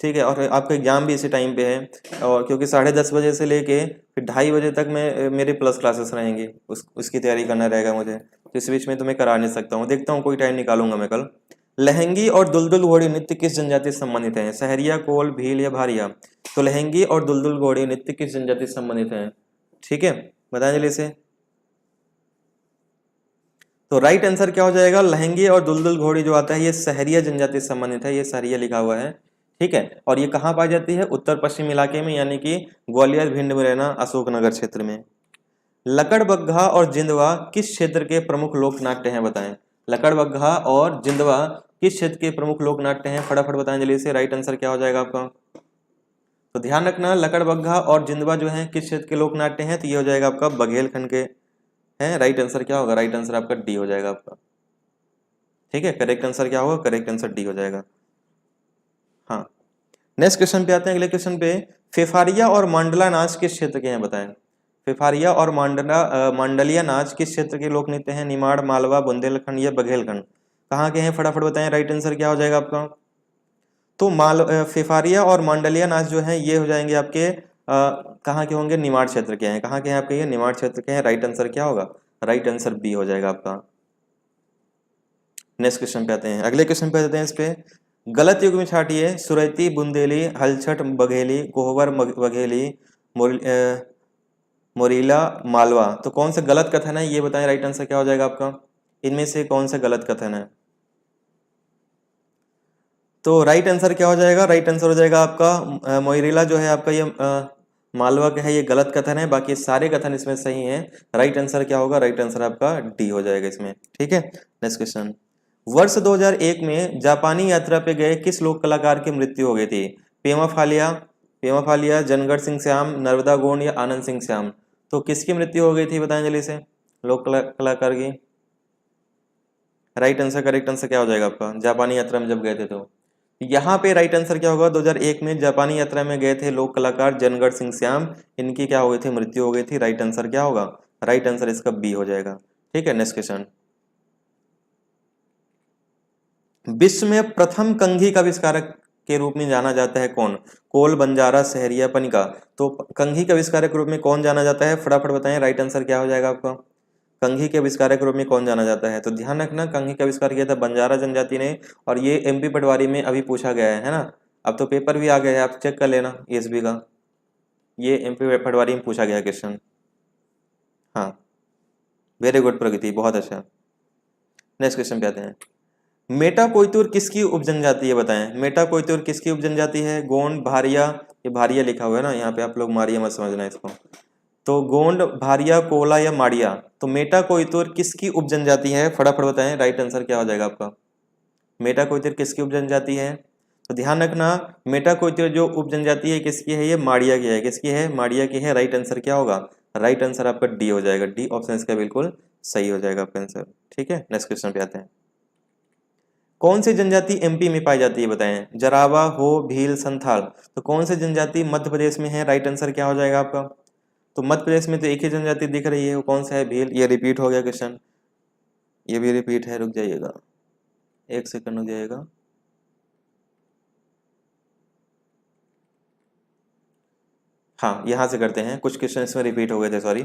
ठीक है, और आपका एग्जाम भी इसी टाइम पे है, और क्योंकि 10:30 बजे से लेके फिर 2:30 बजे तक मैं मेरी प्लस क्लासेस रहेंगी, उसकी तैयारी करना रहेगा मुझे। तो इस बीच में तो मैं करा नहीं सकता हूँ, देखता हूँ कोई टाइम निकालूंगा मैं कल। लहंगी और दुलदुल घोड़ी नृत्य किस जनजाति से संबंधित है? सहरिया, कोल, भील या भारिया? तो लहंगी और दुलदुल घोड़ी नृत्य किस जनजाति से संबंधित है? ठीक है, बताएं जल्दी से। तो राइट आंसर क्या हो जाएगा? लहंगी और दुलदुल घोड़ी जो आता है ये सहरिया जनजाति से संबंधित है, ये सहरिया लिखा हुआ है। ठीक है, और ये कहाँ पाई जाती है? उत्तर पश्चिम इलाके में, यानी कि ग्वालियर, भिंड, मुरैना, अशोकनगर क्षेत्र में। लकड़बग्घा और जिंदवा किस क्षेत्र के प्रमुख लोक नाट्य हैं? बताएं। लकड़बग्घा और जिंदवा किस क्षेत्र के प्रमुख लोक नाट्य हैं? फटाफट बताएं जल्दी से, राइट आंसर क्या हो जाएगा आपका? तो ध्यान रखना, लकड़बग्घा और जिंदवा जो है किस क्षेत्र के लोक नाट्य हैं? तो ये हो जाएगा आपका बघेलखंड के हैं। राइट आंसर क्या होगा? राइट आंसर आपका डी हो जाएगा आपका। ठीक है, करेक्ट आंसर क्या होगा? करेक्ट आंसर डी हो जाएगा। हाँ, नेक्स्ट क्वेश्चन पे आते हैं, अगले क्वेश्चन पे। फेफारिया और मांडला नाच किस क्षेत्र के हैं? बताएं। फेफारिया और मांडलिया नाच किस क्षेत्र के लोक नृत्य हैं? निमाड़, मालवा, बुंदेलखंड या बघेलखंड? कहाँ के हैं? फटाफट बताएं, राइट आंसर क्या हो जाएगा आपका? तो फेफारिया और मांडलिया नाच जो है ये हो जाएंगे आपके कहाँ के होंगे? निमाड़ क्षेत्र के हैं। कहाँ के हैं आपके? ये निमाड़ क्षेत्र के हैं। राइट आंसर क्या होगा? राइट आंसर बी हो जाएगा आपका। नेक्स्ट क्वेश्चन पे आते हैं, अगले क्वेश्चन पे आते हैं। इस पे गलत युग में छाटिए सुरैती, बुंदेली, हलछट, बघेली, कोहबर, बघेली, मोरीला, मालवा। तो कौन सा गलत कथन है ये बताएं, राइट आंसर क्या हो जाएगा आपका? इनमें से कौन सा गलत कथन है? तो राइट आंसर क्या हो जाएगा? राइट आंसर हो जाएगा आपका मोइरिला जो है आपका, ये मालवा का है, ये गलत कथन है। बाकी सारे कथन इसमें सही हैं। राइट आंसर क्या होगा? राइट आंसर आपका डी हो जाएगा इसमें। ठीक है, नेक्स्ट क्वेश्चन। वर्ष 2001 में जापानी यात्रा पे गए किस लोक कलाकार की मृत्यु हो गई थी? पेमा फालिया, जनगढ़ सिंह श्याम, नर्मदा गोंड या आनंद सिंह श्याम? तो किसकी मृत्यु हो गई थी बताएं जल्दी से, लोक कलाकार की? राइट आंसर, करेक्ट आंसर क्या हो जाएगा आपका? जापानी यात्रा में जब गए थे तो यहाँ पे राइट आंसर क्या होगा? 2001 में जापानी यात्रा में गए थे लोक कलाकार जनगढ़ सिंह श्याम, इनकी क्या हो गई थी? मृत्यु हो गई थी। राइट आंसर क्या होगा? राइट आंसर इसका बी हो जाएगा। ठीक है, नेक्स्ट क्वेश्चन। विश्व में प्रथम कंघी का आविष्कारक के रूप में जाना जाता है कौन? कोल, बंजारा, सहरिया, पनिका। तो कंघी के आविष्कारक के रूप में कौन जाना जाता है? फटाफट बताएं, राइट आंसर क्या हो जाएगा आपका? कंघी के आविष्कारक के रूप में कौन जाना जाता है? तो ध्यान रखना, कंघी का आविष्कार किया था बंजारा जनजाति ने, और ये एमपी पटवारी में अभी पूछा गया है ना। अब तो पेपर भी आ गया है, आप चेक कर लेना ईएसबी का, ये एमपी पटवारी में पूछा गया क्वेश्चन। हाँ, वेरी गुड प्रगति, बहुत अच्छा। नेक्स्ट क्वेश्चन पे आते हैं। मेटाकोइतुर किसकी उपजनजाति है? बताएं, मेटाकोइतुर किसकी उपजनजाति है? गोंड, भारिया, ये भारिया लिखा हुआ है ना यहाँ पे, आप लोग मारिया मत समझना इसको। तो गोंड, भारिया, कोला या माड़िया, तो मेटाकोइतुर किसकी उपजनजाति है? फटाफट बताएं, राइट आंसर क्या हो जाएगा आपका? मेटाकोइतुर किसकी उपजनजाति है? तो ध्यान रखना, मेटाकोइतुर जो उपजनजाति है किसकी है? ये माड़िया की है। किसकी है? माड़िया की है। राइट आंसर क्या होगा? राइट आंसर आपका डी हो जाएगा। डी ऑप्शन इसका बिल्कुल सही हो जाएगा आपका आंसर। ठीक है, नेक्स्ट क्वेश्चन पे आते हैं। कौन सी जनजाति एमपी में पाई जाती है? बताएं, जरावा, हो, भील, संथाल। तो कौन सी जनजाति मध्य प्रदेश में है? राइट आंसर क्या हो जाएगा आपका? तो मध्य प्रदेश में तो एक ही जनजाति दिख रही है, वो कौन सा है? भील। ये रिपीट हो गया क्वेश्चन, ये भी रिपीट है, रुक जाइएगा, एक सेकंड रुक जाइएगा। हाँ, यहां से करते हैं, कुछ क्वेश्चन इसमें रिपीट हो गए थे, सॉरी।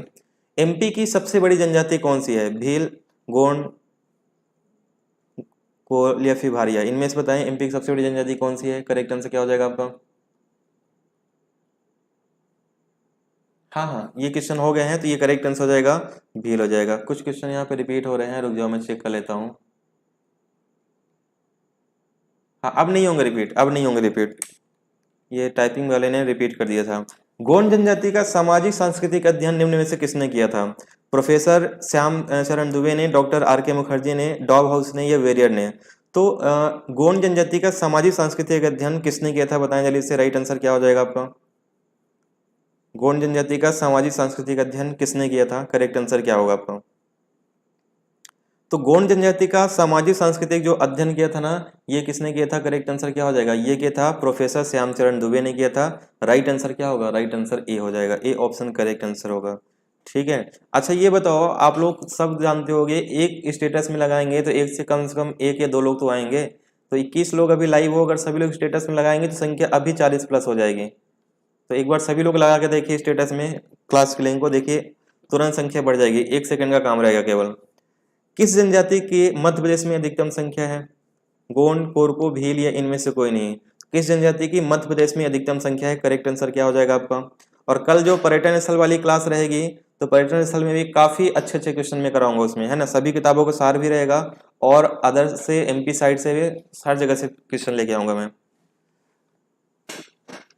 एमपी की सबसे बड़ी जनजाति कौन सी है? भील, गोंड, कोल या फिर भारिया, इनमें से बताएं एमपी की सबसे बड़ी जनजाति कौन सी है? करेक्ट आंसर क्या हो जाएगा आपका? हाँ हाँ, ये क्वेश्चन हो गए हैं, तो ये करेक्ट आंसर हो जाएगा, भील हो जाएगा। कुछ क्वेश्चन यहाँ पे रिपीट हो रहे हैं, रुक जाओ मैं चेक कर लेता हूँ। हाँ, अब नहीं होंगे रिपीट, अब नहीं होंगे रिपीट, ये टाइपिंग वाले ने रिपीट कर दिया था। गोंड जनजाति का सामाजिक सांस्कृतिक अध्ययन निम्न में से किसने किया था? प्रोफेसर श्याम चरण दुबे ने, डॉक्टर आर के मुखर्जी ने, डॉब हाउस ने या वेरियर ने। तो गोंड जनजाति का सामाजिक सांस्कृतिक अध्ययन किसने किया था? बताएं जल्दी से, राइट आंसर क्या हो जाएगा आपका? गोंड जनजाति का सामाजिक सांस्कृतिक अध्ययन किसने किया था? करेक्ट आंसर क्या होगा आपका? तो गोंड जनजाति का सामाजिक सांस्कृतिक जो अध्ययन किया था ना, ये किसने किया था? करेक्ट आंसर क्या हो जाएगा? ये किया था प्रोफेसर श्यामचरण दुबे ने किया था। राइट आंसर क्या होगा? राइट आंसर ए हो जाएगा, ए ऑप्शन करेक्ट आंसर होगा। ठीक है, अच्छा ये बताओ, आप लोग सब जानते होंगे एक स्टेटस में लगाएंगे तो एक से कम एक या दो लोग तो आएंगे। तो 21 लोग अभी लाइव हो, अगर सभी लोग स्टेटस में लगाएंगे तो संख्या अभी 40 प्लस हो जाएगी। तो एक बार सभी लोग लगा के देखिए स्टेटस में क्लास के लिंक को, देखिए तुरंत संख्या बढ़ जाएगी, एक सेकंड का काम रहेगा केवल। किस जनजाति की मध्य प्रदेश में अधिकतम संख्या है? गोंड, कोरकू, भील या इनमें से कोई नहीं? किस जनजाति की मध्य प्रदेश में अधिकतम संख्या है? करेक्ट आंसर क्या हो जाएगा आपका? और कल जो पर्यटन स्थल वाली क्लास रहेगी, तो पर्यटन स्थल में भी काफी अच्छे अच्छे क्वेश्चन में कराऊंगा उसमें, है ना। सभी किताबों का सार भी रहेगा, और अदर से एमपी साइड से भी हर जगह से क्वेश्चन लेके आऊंगा मैं।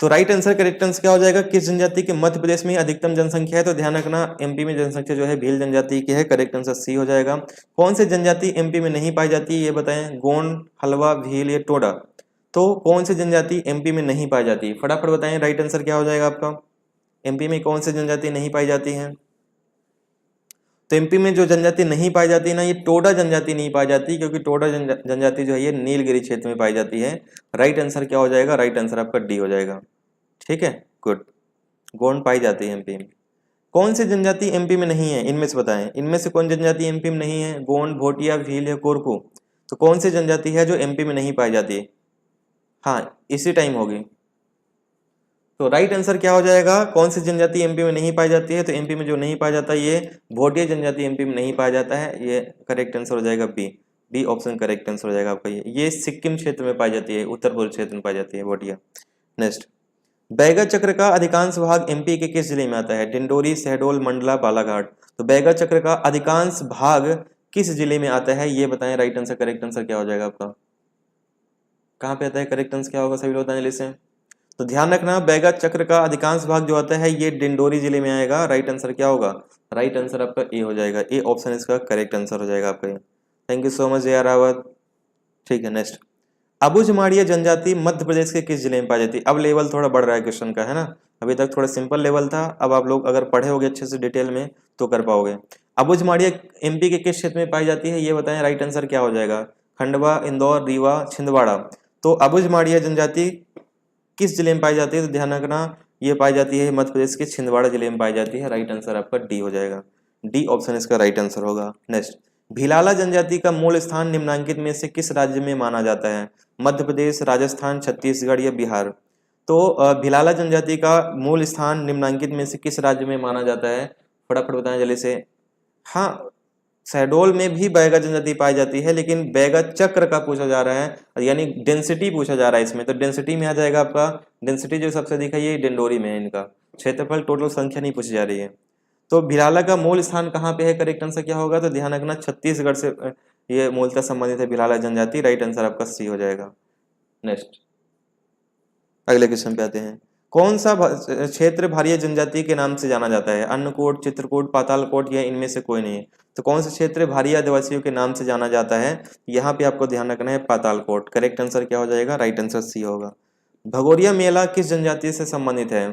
तो राइट आंसर, करेक्ट आंसर क्या हो जाएगा? किस जनजाति के मध्य प्रदेश में अधिकतम जनसंख्या है? तो ध्यान रखना, एमपी में जनसंख्या जो है भील जनजाति की है। करेक्ट आंसर सी हो जाएगा। कौन सी जनजाति एमपी में नहीं पाई जाती है? ये बताएं, गोंड, हलवा, भील या टोडा। तो कौन सी जनजाति एमपी में नहीं पाई जाती? फटाफट बताएं, राइट आंसर क्या हो जाएगा आपका? एमपी में कौन सी जनजाति नहीं पाई जाती है? तो एमपी में जो जनजाति नहीं पाई जाती है ना, ये टोडा जनजाति नहीं पाई जाती, क्योंकि टोडा जनजाति जो है ये नीलगिरी क्षेत्र में पाई जाती है। राइट आंसर क्या हो जाएगा? राइट आंसर आपका डी हो जाएगा। ठीक है, गुड। गोंड पाई जाती है एमपी में। कौन सी जनजाति एमपी में नहीं है? इनमें से बताएं, इनमें से कौन जनजाति एमपी में नहीं है? गोंड, भोटिया, भील या कोरकू। तो कौन सी जनजाति है जो एमपी में नहीं पाई जाती? हाँ, इसी टाइम होगी। तो राइट आंसर क्या हो जाएगा? कौन सी जनजाति एमपी में नहीं पाई जाती है? तो एमपी में जो नहीं पाया जाता ये भोटिया जनजाति एमपी में नहीं पाया जाता है। ये करेक्ट आंसर हो जाएगा B, B option correct answer हो जाएगा आपका। ये सिक्किम क्षेत्र में पाई जाती है, उत्तर पूर्व क्षेत्र में पाई जाती है भोटिया। नेक्स्ट, बैगा चक्र का अधिकांश भाग एमपी के किस जिले में आता है? डिंडोरी, शहडोल, मंडला, बालाघाट। तो बैगा चक्र का अधिकांश भाग किस जिले में आता है? ये बताएं, राइट आंसर करेक्ट आंसर क्या हो जाएगा आपका? कहाँ पे आता है? करेक्ट आंसर क्या होगा? सभी लोग बताएं जल्दी। तो ध्यान रखना, बैगा चक्र का अधिकांश भाग जो आता है ये डिंडोरी जिले में आएगा। राइट आंसर क्या होगा? राइट आंसर आपका ए हो जाएगा, ए ऑप्शन इसका करेक्ट आंसर हो जाएगा आपका। Thank you so much Jaya Rawat. ठीक है, नेक्स्ट, अबुझमाड़िया जनजाति मध्य प्रदेश के किस जिले में पाई जाती है? अब लेवल थोड़ा बढ़ रहा है क्वेश्चन का, है ना। अभी तक थोड़ा सिंपल लेवल था, अब आप लोग अगर पढ़े होगे अच्छे से डिटेल में तो कर पाओगे। अबुझमाड़िया एमपी के किस क्षेत्र में पाई जाती है, ये बताएं। राइट आंसर क्या हो जाएगा? खंडवा, इंदौर, रीवा, छिंदवाड़ा। तो अबुझमाड़िया जनजाति किस जिले में पाई जाती है? तो ध्यान रखना, ये पाई जाती है मध्य प्रदेश के छिंदवाड़ा जिले में पाई जाती है। राइट आंसर आपका डी हो जाएगा। डी ऑप्शन इसका राइट आंसर होगा। नेक्स्ट, भिलाला जनजाति का मूल स्थान निम्नलिखित में से किस राज्य में माना जाता है? मध्य प्रदेश, राजस्थान, छत्तीसगढ़ या बिहार। तो भिलाला जनजाति का मूल स्थान निम्नलिखित में से किस राज्य में माना जाता है? फटाफट बताएं जल्दी से। हाँ, शहडोल में भी बैगा जनजाति पाई जाती है, लेकिन बैगा चक्र का पूछा जा रहा है, यानी डेंसिटी पूछा जा रहा है इसमें। तो डेंसिटी में आ जाएगा आपका, डेंसिटी जो सबसे अधिक है ये डिंडोरी में है इनका। क्षेत्रफल टोटल संख्या नहीं पूछी जा रही है। तो भिलाला का मूल स्थान कहाँ पे है? करेक्ट आंसर क्या होगा? तो ध्यान रखना, छत्तीसगढ़ से ये मूलतः संबंधित है भिलाला जनजाति। राइट आंसर आपका सी हो जाएगा। नेक्स्ट, अगले क्वेश्चन पे आते हैं। कौन सा क्षेत्र भारिया जनजाति के नाम से जाना जाता है? अन्नकोट, चित्रकूट, पातालकोट या इनमें से कोई नहीं? तो कौन सा क्षेत्र भारिया आदिवासियों के नाम से जाना जाता है? यहाँ पे आपको ध्यान रखना है पातालकोट। करेक्ट आंसर क्या हो जाएगा? राइट आंसर सी होगा। भगोरिया मेला किस जनजाति से संबंधित है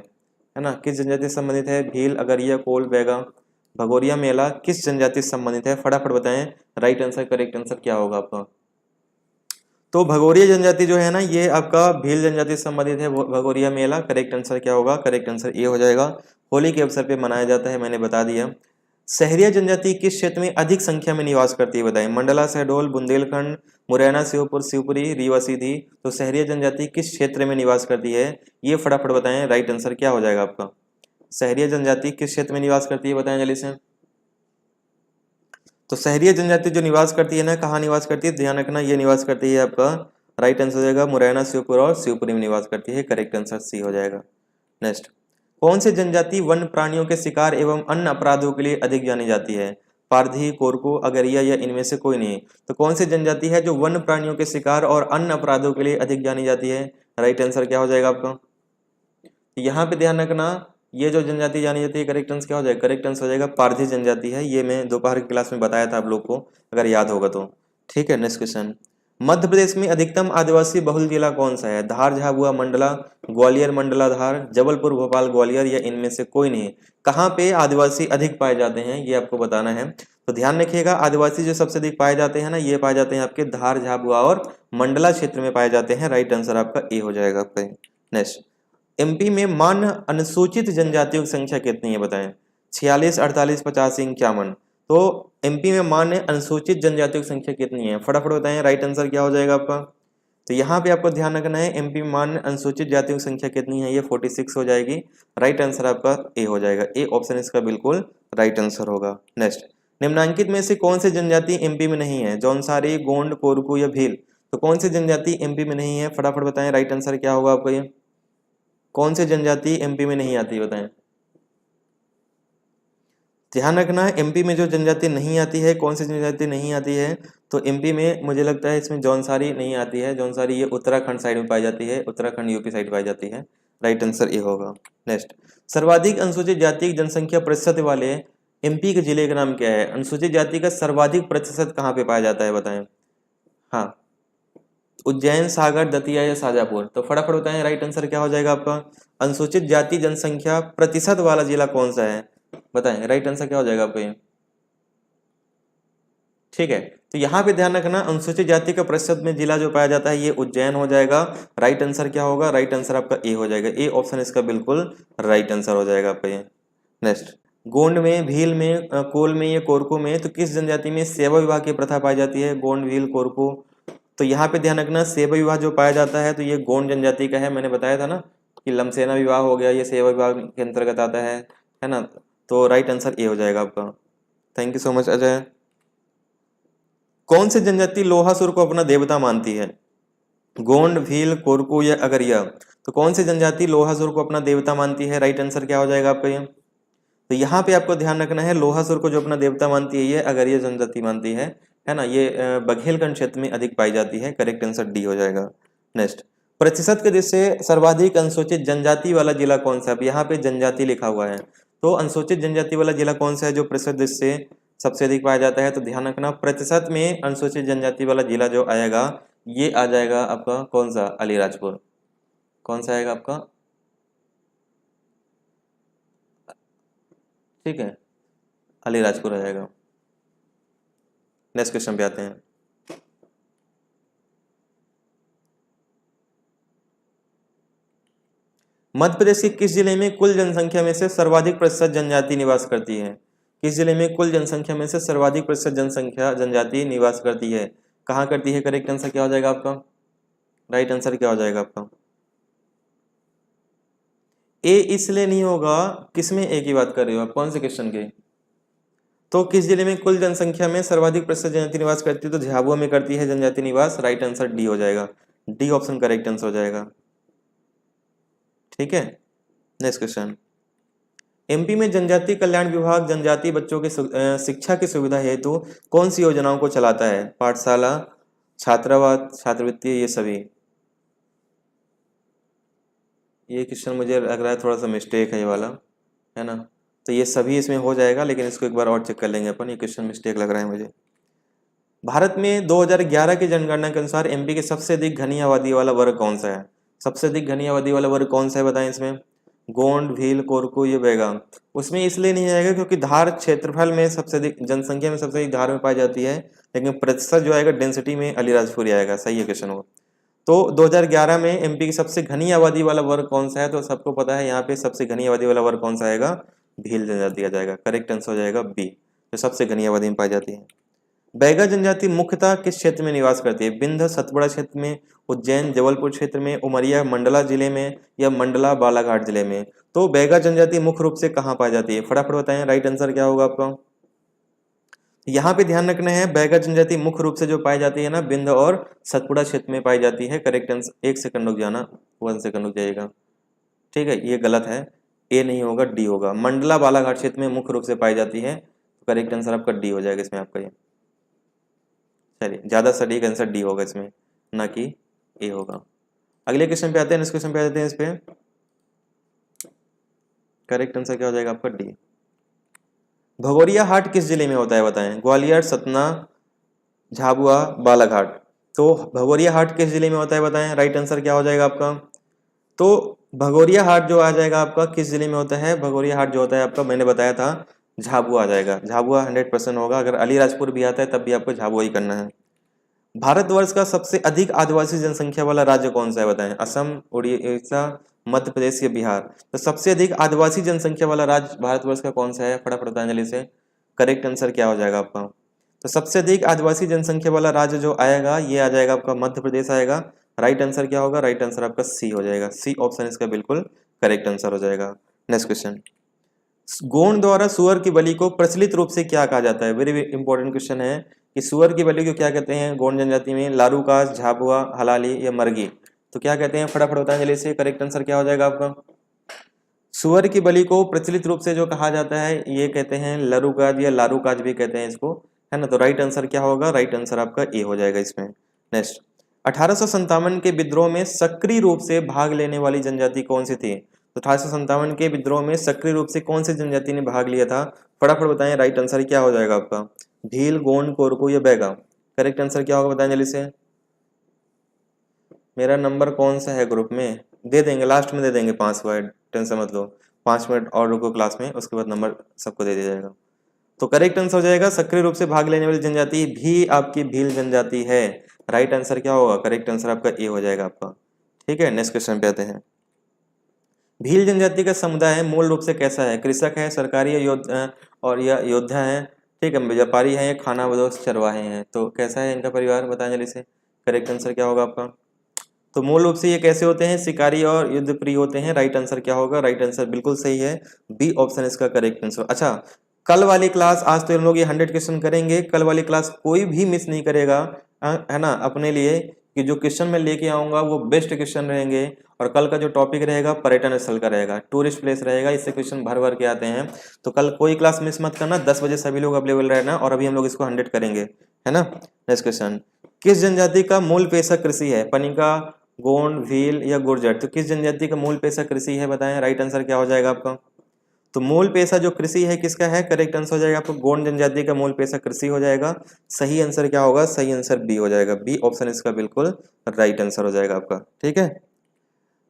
ना? किस जनजाति से संबंधित है? भील, अगरिया, कोल, बैगा। भगोरिया मेला किस जनजाति से संबंधित है? फटाफट बताएं। राइट आंसर, करेक्ट आंसर क्या होगा आपका? तो भगोरिया जनजाति जो है ना, ये आपका भील जनजाति से संबंधित है। भगोरिया मेला करेक्ट आंसर क्या होगा? करेक्ट आंसर ये हो जाएगा। होली के अवसर पे मनाया जाता है, मैंने बता दिया। सहरिया जनजाति किस क्षेत्र में अधिक संख्या में निवास करती है बताएं? मंडला, शहडोल, बुंदेलखंड, मुरैना, श्योपुर, शिवपुरी, रीवा, सीधी। तो सहरिया जनजाति किस क्षेत्र में निवास करती है? ये फटाफट बताएं। राइट आंसर क्या हो जाएगा आपका? सहरिया जनजाति किस क्षेत्र में निवास करती है बताएं जल्दी से। तो सहरिया जनजाति जो निवास करती है ना, कहाँ निवास करती है? ध्यान रखना, ये निवास करती है आपका, राइट आंसर हो जाएगा, मुरैना, शिवपुर और शिवपुरी में निवास करती है। करेक्ट आंसर सी हो जाएगा। नेक्स्ट, कौन सी जनजाति वन्य प्राणियों के शिकार एवं अन्य अपराधों के लिए अधिक जानी जाती है? पारधी, कोरकू, अगरिया या इनमें से कोई नहीं? तो कौन सी जनजाति है जो वन्य प्राणियों के शिकार और अन्य अपराधों के लिए अधिक जानी जाती है? राइट आंसर क्या हो जाएगा आपका? यहाँ पे ध्यान रखना, ये जो जनजाति जानी जाती है, करेक्ट आंसर क्या हो जाएगा? करेक्ट आंसर हो जाएगा पारधी जनजाति है। ये मैं दोपहर की क्लास में बताया था आप लोग को, अगर याद होगा तो। ठीक है, नेक्स्ट क्वेश्चन। मध्य प्रदेश में अधिकतम आदिवासी बहुल जिला कौन सा है? धार, झाबुआ, मंडला, ग्वालियर, मंडला, धार, जबलपुर, भोपाल, ग्वालियर या इनमें से कोई नहीं? कहाँ पे आदिवासी अधिक पाए जाते हैं ये आपको बताना है। तो ध्यान रखिएगा, आदिवासी जो सबसे अधिक पाए जाते हैं ना, ये पाए जाते हैं आपके धार, झाबुआ और मंडला क्षेत्र में पाए जाते हैं। राइट आंसर आपका ए हो जाएगा आपका। नेक्स्ट, एमपी में मान्य अनुसूचित जनजातियों की संख्या कितनी है बताएं? 46, 48, 50, 51। तो एमपी में मान्य अनुसूचित जनजातियों की संख्या कितनी है? फटाफट बताएं। राइट आंसर क्या हो जाएगा आपका? तो यहाँ पे आपको ध्यान रखना है, एमपी में मान्य अनुसूचित जातियों की संख्या कितनी है? ये 46 हो जाएगी। राइट आंसर आपका ए हो जाएगा। ए ऑप्शन इसका बिल्कुल राइट आंसर होगा। नेक्स्ट, निम्नलिखित में से कौन सी जनजाति एमपी में नहीं है? जौनसारी, गोंड, कोरकू या भील। तो कौन सी जनजाति एमपी में नहीं है? फटाफट बताएं। राइट आंसर क्या होगा आपका? ये कौन सी जनजाति एमपी में नहीं आती बताएं? ध्यान रखना है, एमपी में जो जनजाति नहीं आती है, कौन सी जनजाति नहीं आती है? तो एमपी में मुझे लगता है इसमें जौनसारी नहीं आती है। जौनसारी ये उत्तराखंड साइड में पाई जाती है, उत्तराखंड यूपी साइड पाई जाती है। राइट आंसर ये होगा। नेक्स्ट, सर्वाधिक अनुसूचित जाति की जनसंख्या प्रतिशत वाले एमपी के जिले का नाम क्या है? अनुसूचित जाति का सर्वाधिक प्रतिशत कहाँ पे पाया जाता है बताएं? हाँ, उज्जैन, सागर, दतिया या शाजापुर। तो फटाफट बताएं। राइट आंसर क्या हो जाएगा आपका? अनुसूचित जाति जनसंख्या प्रतिशत वाला जिला कौन सा है बताएं? राइट आंसर क्या हो जाएगा आपका? ये ठीक है, तो यहाँ पे ध्यान रखना, अनुसूचित जाति का प्रतिशत में जिला जो पाया जाता है ये उज्जैन हो जाएगा। राइट आंसर क्या होगा? राइट आंसर आपका ए हो जाएगा। ए ऑप्शन इसका बिल्कुल राइट आंसर हो जाएगा आपका ये। नेक्स्ट, गोंड में, भील में, कोल में या कोरकू में, तो किस जनजाति में सेवा विवाह की प्रथा पाई जाती है? गोंड, भील, कोरकू। तो यहाँ पे ध्यान रखना, सेवा विवाह जो पाया जाता है तो ये गोंड जनजाति का है। मैंने बताया था ना कि लमसेना विवाह हो गया, ये सेवा विवाह के अंतर्गत आता है ना? तो राइट आंसर ए हो जाएगा आपका। Thank you so much Ajay. कौन सी जनजाति लोहासुर को अपना देवता मानती है? गोंड, भील, कोरकू या अगरिया। तो कौन सी जनजाति लोहासुर को अपना देवता मानती है? राइट आंसर क्या हो जाएगा आपका? ये तो यहाँ पे आपको ध्यान रखना है, लोहासुर को जो अपना देवता मानती है ये अगरिया जनजाति मानती है ना? ये बघेलखंड क्षेत्र में अधिक पाई जाती है। करेक्ट आंसर डी हो जाएगा। नेक्स्ट, प्रतिशत के दृष्टि से सर्वाधिक अनुसूचित जनजाति वाला जिला कौन सा है? अब यहाँ पे जनजाति लिखा हुआ है, तो अनुसूचित जनजाति वाला जिला कौन सा है जो प्रतिशत दृष्टि से सबसे अधिक पाया जाता है? तो ध्यान रखना, प्रतिशत में अनुसूचित जनजाति वाला जिला जो आएगा ये आ जाएगा आपका कौन सा? अलीराजपुर। कौन सा आएगा आपका? ठीक है, अलीराजपुर हो जाएगा। नेक्स्ट क्वेश्चन पे आते हैं। मध्य प्रदेश के किस जिले में कुल जनसंख्या में से सर्वाधिक प्रतिशत जनजाति निवास करती है? किस जिले में कुल जनसंख्या में से सर्वाधिक प्रतिशत जनसंख्या जनजाति निवास करती है? कहाँ करती है? करेक्ट आंसर क्या हो जाएगा आपका? राइट आंसर क्या हो जाएगा आपका? ए इसलिए नहीं होगा, किसमें ए की बात कर रहे हो आप? कौन से क्वेश्चन के? तो किस जिले में कुल जनसंख्या में सर्वाधिक प्रतिशत जनजाति निवास करती है? तो झाबुआ में करती है जनजाति निवास। राइट आंसर डी हो जाएगा। डी ऑप्शन करेक्ट आंसर हो जाएगा। ठीक है, नेक्स्ट क्वेश्चन। एमपी में जनजाति कल्याण विभाग जनजाति बच्चों के शिक्षा की सुविधा हेतु कौन सी योजनाओं को चलाता है? पाठशाला, छात्रावास, छात्रवृत्ति, ये सभी। ये क्वेश्चन मुझे लग रहा है थोड़ा सा मिस्टेक है ये वाला, है ना? तो ये सभी इसमें हो जाएगा, लेकिन इसको एक बार और चेक कर लेंगे अपन। ये क्वेश्चन मिस्टेक लग रहा है मुझे। भारत में 2011 की जनगणना के अनुसार एमपी के सबसे अधिक घनी आबादी वाला वर्ग कौन सा है? सबसे अधिक घनी आबादी वाला वर्ग कौन सा है बताएं इसमें? गोंड, भील, कोरकू, ये बेगा। उसमें इसलिए नहीं आएगा क्योंकि धार क्षेत्रफल में सबसे अधिक, जनसंख्या में सबसे अधिक धार में पाई जाती है, लेकिन प्रतिशत जो आएगा डेंसिटी में अलीराजपुर ही आएगा। सही है क्वेश्चन हो। तो 2011 में एमपी की सबसे घनी आबादी वाला वर्ग कौन सा है? तो सबको पता है यहाँ पे सबसे घनी आबादी वाला वर्ग कौन सा आएगा? भील जनजाति आ जाएगा। करेक्ट आंसर हो जाएगा बी, जो सबसे घनी आबादी में पाई जाती है। बैगा जनजाति मुख्यतः किस क्षेत्र में निवास करती है? विंध्य सतपुड़ा क्षेत्र में, उज्जैन जबलपुर क्षेत्र में, उमरिया मंडला जिले में, या मंडला बालाघाट जिले में? तो बैगा जनजाति मुख्य रूप से कहाँ पाई जाती है? फटाफट बताएं, राइट आंसर क्या होगा आपका? यहाँ पे ध्यान रखना है, बैगा जनजाति मुख्य रूप से जो पाई जाती है ना, विंध्य और सतपुड़ा क्षेत्र में पाई जाती है। करेक्ट आंसर, 1 सेकंड रुक जाना, 1 सेकंड रुक जाइएगा। ठीक है, ये गलत है, ए नहीं होगा, डी होगा। मंडला बालाघाट क्षेत्र में मुख्य रूप से पाई जाती है। करेक्ट आंसर आपका डी हो जाएगा इसमें आपका। ये चलिए, ज्यादा सटीक आंसर डी होगा इसमें, ना कि ए होगा। अगले क्वेश्चन पे आते हैं, नेक्स्ट क्वेश्चन पे आते हैं। इस पे करेक्ट आंसर क्या हो जाएगा आपका? डी। भगोरिया हाट किस जिले में होता है बताएं? ग्वालियर, सतना, झाबुआ, बालाघाट। तो भगोरिया हाट किस जिले में होता है बताएं? राइट आंसर क्या हो जाएगा आपका? तो भगोरिया हाट जो आ जाएगा आपका किस जिले में होता है? भगोरिया हाट जो होता है आपका, मैंने बताया था, झाबुआ आ जाएगा। झाबुआ 100% होगा। अगर अलीराजपुर भी आता है तब भी आपको झाबुआ ही करना है। भारतवर्ष का सबसे अधिक आदिवासी जनसंख्या वाला राज्य कौन सा है बताएं? असम, उड़ीसा, मध्य प्रदेश या बिहार? तो सबसे अधिक आदिवासी जनसंख्या वाला राज्य भारतवर्ष का कौन सा है? फटाफट बताएं से। करेक्ट आंसर क्या हो जाएगा आपका? तो सबसे अधिक आदिवासी जनसंख्या वाला राज्य जो आएगा, ये आ जाएगा आपका मध्य प्रदेश आएगा। राइट आंसर क्या होगा? राइट आंसर आपका सी हो जाएगा। सी ऑप्शन इसका बिल्कुल करेक्ट आंसर हो जाएगा। Next question. गोंड द्वारा सुअर की बलि को प्रचलित रूप से क्या कहा जाता है? वेरी इंपॉर्टेंट क्वेश्चन है कि सुअर की बलि को क्या कहते हैं गोंड जनजाति में? लारूकास, झाबुआ, हलाली या मरगी? तो क्या कहते हैं? फटाफट बताएं जल्दी से। करेक्ट आंसर क्या हो जाएगा आपका? सुअर की बलि को प्रचलित रूप से जो कहा जाता है, ये कहते हैं लरूकाज या लारूकाज भी कहते हैं इसको, है ना? तो राइट आंसर क्या होगा? राइट आंसर आपका ए हो जाएगा इसमें। नेक्स्ट, 1857 के विद्रोह में सक्रिय रूप से भाग लेने वाली जनजाति कौन सी थी? तो 1857 के विद्रोह में सक्रिय रूप से कौन सी जनजाति ने भाग लिया था? फटाफट बताएं, राइट आंसर क्या हो जाएगा आपका? भील, गोंड, कोरकू या बैगा? करेक्ट आंसर क्या होगा बताएं जल्दी से। मेरा नंबर कौन सा है ग्रुप में? दे देंगे, लास्ट में दे देंगे 5 वर्ड, टेंशन मत लो। 5 मिनट और रुको क्लास में, उसके बाद नंबर सबको दे दिया जाएगा। तो करेक्ट आंसर हो जाएगा सक्रिय रूप से भाग लेने वाली जनजाति भी आपकी भील जनजाति है। राइट आंसर क्या होगा? करेक्ट आंसर आपका ए हो जाएगा आपका। ठीक है, नेक्स्ट क्वेश्चन पे आते हैं। भील जनजाति का समुदाय मूल रूप से कैसा है? कृषक है, सरकारी या योद्धा है, ठीक है, व्यापारी है, खानाबदोश चरवाहे हैं? तो कैसा है इनका परिवार बताएं जल्दी से। करेक्ट आंसर क्या होगा आपका? तो मूल रूप से ये कैसे होते हैं? शिकारी और युद्ध प्रिय होते हैं। राइट आंसर क्या होगा? राइट आंसर बिल्कुल सही है, बी ऑप्शन इसका करेक्ट आंसर। अच्छा, कल वाली क्लास, आज तो हम लोग ये 100 क्वेश्चन करेंगे, कल वाली क्लास कोई भी मिस नहीं करेगा, है ना, अपने लिए, कि जो क्वेश्चन मैं लेके आऊंगा वो बेस्ट क्वेश्चन रहेंगे। और कल का जो टॉपिक रहेगा पर्यटन स्थल का रहेगा, टूरिस्ट प्लेस रहेगा, इससे क्वेश्चन भर भर के आते हैं। तो कल कोई क्लास मिस मत करना, 10 बजे सभी लोग अवेलेबल रहना, और अभी हम लोग इसको 100 करेंगे, है ना। नेक्स्ट क्वेश्चन, किस जनजाति का मूल पेशा कृषि है? पनिका, गोंड, भील या गुर्जर? तो किस जनजाति का मूल पेशा कृषि है बताएं। राइट आंसर क्या हो जाएगा आपका? तो मूल पेशा जो कृषि है किसका है? करेक्ट आंसर हो जाएगा आपको गोंड जनजाति का मूल पेशा कृषि हो जाएगा। सही आंसर क्या होगा? सही आंसर बी हो जाएगा। बी ऑप्शन इसका बिल्कुल राइट आंसर हो जाएगा आपका। ठीक है,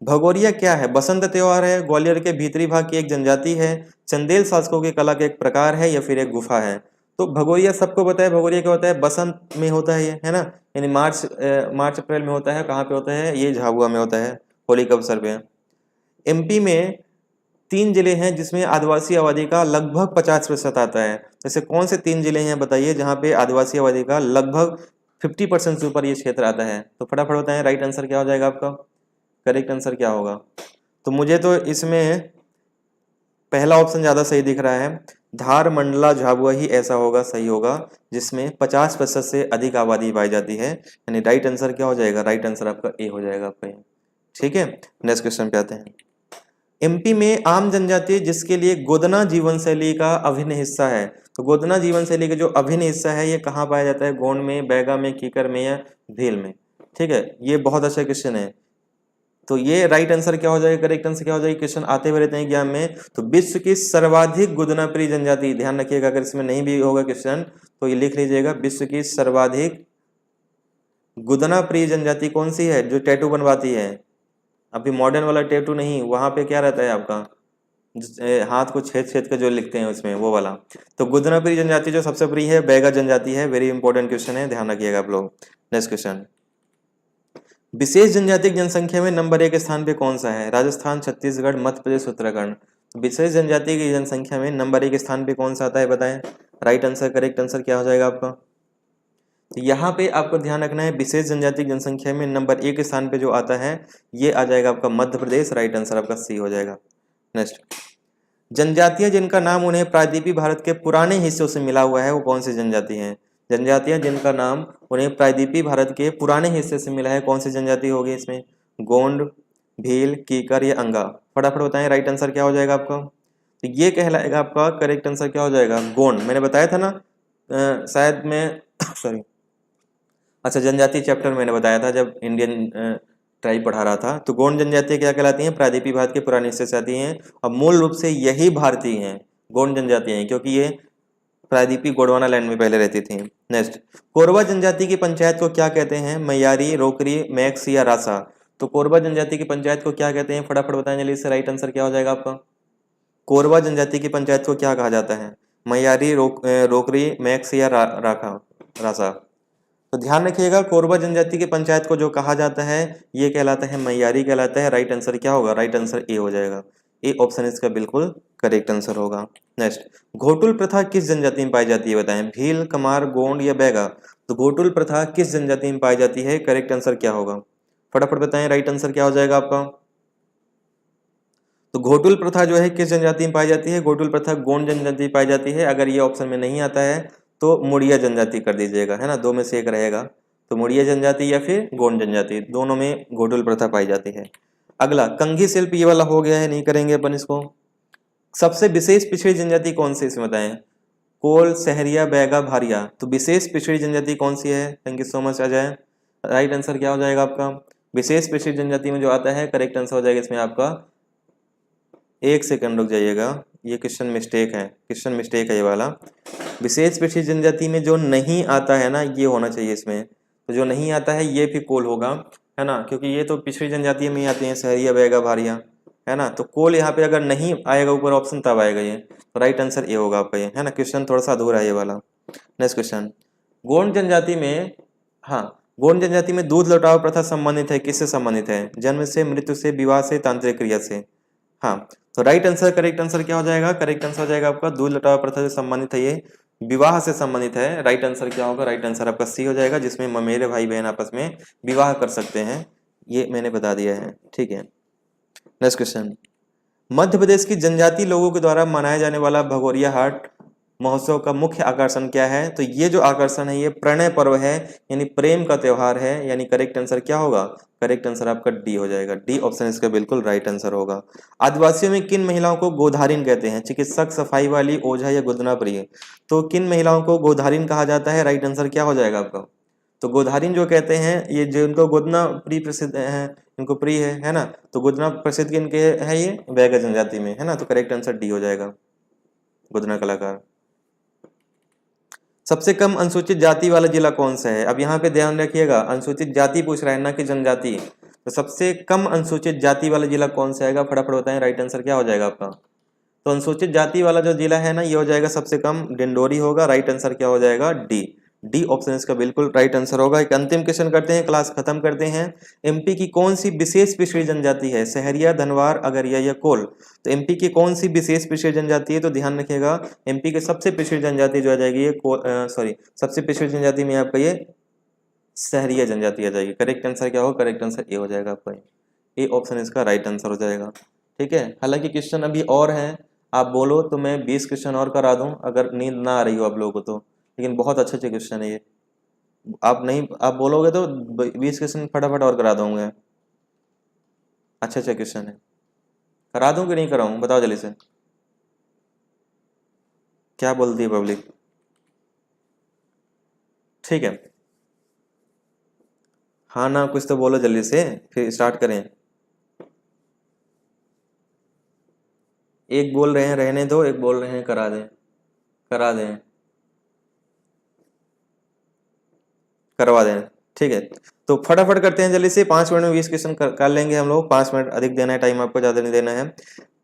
भगोरिया क्या है? बसंत त्योहार है, ग्वालियर के भीतरी भाग की एक जनजाति है, चंदेल शासकों की कला का एक प्रकार है, या फिर एक गुफा है? तो भगोरिया सबको पता है, भगोरिया क्या होता है? बसंत में होता है ये, है ना, यानी मार्च अप्रैल में होता है। कहाँ पे होता है? ये झाबुआ में होता है, होली के अवसर पे। एमपी में 3 जिले हैं जिसमें आदिवासी आबादी का लगभग 50% आता है। जैसे कौन से 3 जिले हैं बताइए जहाँ पे आदिवासी आबादी का लगभग 50% से ऊपर ये क्षेत्र आता है? तो फटाफट बताएं, राइट आंसर क्या हो जाएगा आपका? करेक्ट आंसर क्या होगा? तो मुझे तो इसमें पहला ऑप्शन ज्यादा सही दिख रहा है, धार मंडला झाबुआ ही ऐसा होगा, सही होगा, जिसमें 50% से अधिक आबादी पाई जाती है। यानी राइट आंसर क्या हो जाएगा? राइट आंसर आपका ए हो जाएगा आपका। ठीक है, नेक्स्ट क्वेश्चन पे आते हैं। एमपी में आम जनजाति जिसके लिए गोदना जीवन शैली का अभिन्न हिस्सा है, तो गोदना जीवन शैली का जो अभिन्न हिस्सा है ये कहाँ पाया जाता है? गोंड में, बैगा में, कीकर में, या भील में? ठीक है, ये बहुत अच्छा क्वेश्चन है। तो ये राइट आंसर क्या हो जाएगा? करेक्ट आंसर क्या हो जाएगा? क्वेश्चन आते हुए रहते हैं एग्जाम में। तो विश्व की सर्वाधिक गुदना प्रिय जनजाति, ध्यान रखिएगा, अगर इसमें नहीं भी होगा क्वेश्चन तो ये लिख लीजिएगा, विश्व की सर्वाधिक गुदना प्रिय जनजाति कौन सी है? जो टैटू बनवाती है, अभी मॉडर्न वाला टैटू नहीं, वहां पे क्या रहता है आपका, हाथ को छेद छेद के जो लिखते हैं उसमें, वो वाला। तो गुदना प्रिय जनजाति जो सबसे प्रिय है, बैगा जनजाति है। वेरी इंपॉर्टेंट क्वेश्चन है, ध्यान रखिएगा आप लोग। नेक्स्ट क्वेश्चन, विशेष जनजाति जनसंख्या में नंबर 1 स्थान पे कौन सा है? राजस्थान, छत्तीसगढ़, मध्य प्रदेश, उत्तराखंड? विशेष जनजाति की जनसंख्या में नंबर 1 स्थान पे कौन सा आता है बताएं? राइट आंसर, करेक्ट आंसर क्या हो जाएगा आपका? तो यहाँ पे आपको ध्यान रखना है, विशेष जनजाति जनसंख्या में नंबर 1 स्थान पे जो आता है ये आ जाएगा आपका मध्य प्रदेश। राइट आंसर आपका सी हो जाएगा। नेक्स्ट, जनजातियां जिनका नाम उन्हें प्रायद्वीपीय भारत के पुराने हिस्सों से मिला हुआ है वो कौन सी जनजाति हैं? जनजातियां जिनका नाम उन्हें प्रायद्वीपीय भारत के पुराने हिस्से से मिला है, कौन सी जनजाति होगी इसमें? गोंड, भील, कीकर या अंगा? फटाफट बताएं, राइट आंसर क्या हो जाएगा आपका? तो ये कहलाएगा आपका, करेक्ट आंसर क्या हो जाएगा? गोंड। मैंने बताया था ना शायद मैं सॉरी, अच्छा, जनजाति चैप्टर मैंने बताया था जब इंडियन ट्राइब पढ़ा रहा था। तो गोंड जनजातियां क्या कहलाती हैं? प्रायद्वीपीय भारत के पुराने हिस्से से आती हैं, और मूल रूप से यही भारतीय हैं, गोंड जनजातियां हैं, क्योंकि ये प्रायद्वीपीय गोंडवाना लैंड में पहले रहती थी। नेक्स्ट, कोरबा जनजाति की पंचायत को क्या कहते हैं? मयारी, रोकरी, मैक्स या रासा? तो कोरबा जनजाति की पंचायत को क्या कहते हैं? फटाफट बताएं जल्दी से, राइट आंसर क्या हो जाएगा आपका? कोरबा जनजाति की पंचायत को क्या कहा जाता है? मयारी, रोकरी, मैक्स या रासा? तो ध्यान रखिएगा, कोरबा जनजाति की पंचायत को जो कहा जाता है ये कहलाता है मयारी कहलाता है। राइट आंसर क्या होगा? राइट आंसर ए हो जाएगा। ए ऑप्शन इसका बिल्कुल करेक्ट आंसर होगा। नेक्स्ट, घोटुल प्रथा किस जनजाति में पाई जाती है बताएं? भील, कमार, गोंड या बैगा? तो घोटुल प्रथा किस जनजाति में पाई जाती है? करेक्ट आंसर क्या होगा? फटाफट बताएं, राइट आंसर क्या हो जाएगा आपका? तो घोटुल प्रथा जो है किस जनजाति में पाई जाती है? घोटुल प्रथा गोंड जनजाति में पाई जाती है। अगर ये ऑप्शन में नहीं आता है तो मुड़िया जनजाति कर दीजिएगा, है ना, दो में से एक रहेगा। तो मुड़िया जनजाति या फिर गोंड जनजाति, दोनों में घोटुल प्रथा पाई जाती है। अगला, कंघी शिल्प ये वाला हो गया है, नहीं करेंगे अपन इसको। सबसे विशेष पिछड़ी जनजाति कौन सी इसमें बताएं? कोल, सहरिया, बैगा, भारिया? तो विशेष पिछड़ी जनजाति कौन सी है? Thank you so much. आ जाए, राइट आंसर क्या हो जाएगा आपका? विशेष पिछड़ी जनजाति में जो आता है करेक्ट आंसर हो जाएगा इसमें आपका, एक सेकंड रुक जाइएगा, ये क्वेश्चन मिस्टेक है, क्वेश्चन मिस्टेक है ये वाला। विशेष पिछड़ी जनजाति में जो नहीं आता है ना ये होना चाहिए इसमें, तो जो नहीं आता है ये फिर कोल होगा, है ना, क्योंकि ये तो पिछड़ी जनजाति में ही आती है, सहरिया, बैगा, भारिया, है ना। तो कोल यहाँ पे अगर नहीं आएगा ऊपर ऑप्शन तब आएगा ये, तो राइट आंसर ये होगा आपका, ये है ना। क्वेश्चन थोड़ा सा अधूरा है ये वाला। नेक्स्ट क्वेश्चन, गोंड जनजाति में, हाँ, गोंड जनजाति में दूध लौटाव प्रथा संबंधित है, किससे संबंधित है? जन्म से, मृत्यु से, विवाह से, तांत्रिक क्रिया से? हाँ, तो राइट आंसर, करेक्ट आंसर क्या हो जाएगा? करेक्ट आंसर हो जाएगा आपका, दूध लौटाव प्रथा से संबंधित है ये, विवाह से संबंधित है। राइट आंसर क्या होगा? राइट आंसर आपका सी हो जाएगा, जिसमें ममेरे भाई बहन आपस में विवाह कर सकते हैं, ये मैंने बता दिया है, ठीक है। नेक्स्ट क्वेश्चन, मध्य प्रदेश की जनजाति लोगों के द्वारा मनाया जाने वाला भगोरिया हाट महोत्सव का मुख्य आकर्षण क्या है? तो ये जो आकर्षण है ये प्रणय पर्व है, यानी प्रेम का त्योहार है, यानी करेक्ट आंसर क्या होगा? करेक्ट आंसर आपका डी हो जाएगा, डी ऑप्शन इसका बिल्कुल राइट आंसर होगा। आदिवासियों में किन महिलाओं को गोधारिन कहते हैं? चिकित्सक, सफाई वाली, ओझा या गोदना प्रिय? तो किन महिलाओं को गोधारिन कहा जाता है? राइट आंसर क्या हो जाएगा आपका? तो गोधारिन जो कहते हैं ये जो इनको गोदना प्रिय प्रसिद्ध है, इनको प्रिय है ना, तो गोदना प्रसिद्ध किनके है? ये बैगा जनजाति में, है ना। तो करेक्ट आंसर डी हो जाएगा, गोदना कलाकार। सबसे कम अनुसूचित जाति वाला जिला कौन सा है? अब यहाँ पे ध्यान रखिएगा, अनुसूचित जाति पूछ रहा है ना कि जनजाति। तो सबसे कम अनुसूचित जाति वाला जिला कौन सा आएगा, फटाफट बताएं, राइट आंसर क्या हो जाएगा आपका। तो अनुसूचित जाति वाला जो जिला है ना, ये हो जाएगा सबसे कम डिंडोरी होगा। राइट आंसर क्या हो जाएगा, डी। डी ऑप्शन इसका बिल्कुल राइट आंसर होगा। एक अंतिम क्वेश्चन करते हैं, क्लास खत्म करते हैं। एमपी की कौन सी विशेष पिछड़ी जनजाति है, सहरिया, धनवार, अगरिया या कोल। तो एमपी की कौन सी विशेष पिछड़ी जनजाति है, तो ध्यान रखिएगा एमपी के सबसे पिछड़ी जनजाति जो आ जाएगी ये सबसे पिछड़ी जनजाति में आपका ये सहरिया जनजाति आ जाएगी। करेक्ट आंसर क्या होगा, करेक्ट आंसर ए हो जाएगा आपका, ए ऑप्शन इसका राइट आंसर हो जाएगा। ठीक है, हालांकि क्वेश्चन अभी और हैं, आप बोलो तो मैं 20 क्वेश्चन और करा दूं अगर नींद ना आ रही हो आप लोगों को तो, लेकिन बहुत अच्छे अच्छे क्वेश्चन है ये। आप बोलोगे तो 20 क्वेश्चन फटाफट और करा दूंगा। अच्छे अच्छे क्वेश्चन है, करा दूं कि नहीं कराऊं, बताओ जल्दी से, क्या बोलती है पब्लिक। ठीक है, हाँ ना कुछ तो बोलो जल्दी से, फिर स्टार्ट करें। एक बोल रहे हैं रहने दो, एक बोल रहे हैं करा दें, करा दें, करवा दें। ठीक है, तो फटाफट करते हैं जल्दी से, 5 मिनट में 20 क्वेश्चन कर लेंगे हम लोग। 5 मिनट अधिक देना है टाइम आपको, ज्यादा नहीं देना है।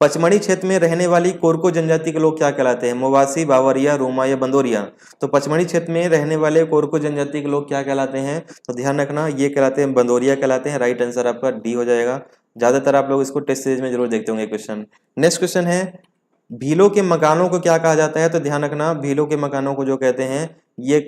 पचमढ़ी क्षेत्र में रहने वाली कोरको जनजाति के लोग क्या कहलाते हैं, मोवासी, बावरिया, रोमा या बंदोरिया। तो पचमढ़ी क्षेत्र में रहने वाले कोरको जनजाति के लोग क्या कहलाते हैं, तो ध्यान रखना ये कहलाते हैं बंदोरिया कहलाते हैं। राइट आंसर आपका डी हो जाएगा। ज्यादातर आप लोग इसको टेस्ट सीरीज में जरूर देखते होंगे क्वेश्चन। नेक्स्ट क्वेश्चन है, भीलों के मकानों को क्या कहा जाता है, तो ध्यान रखना भीलों के मकानों को जो कहते हैं ये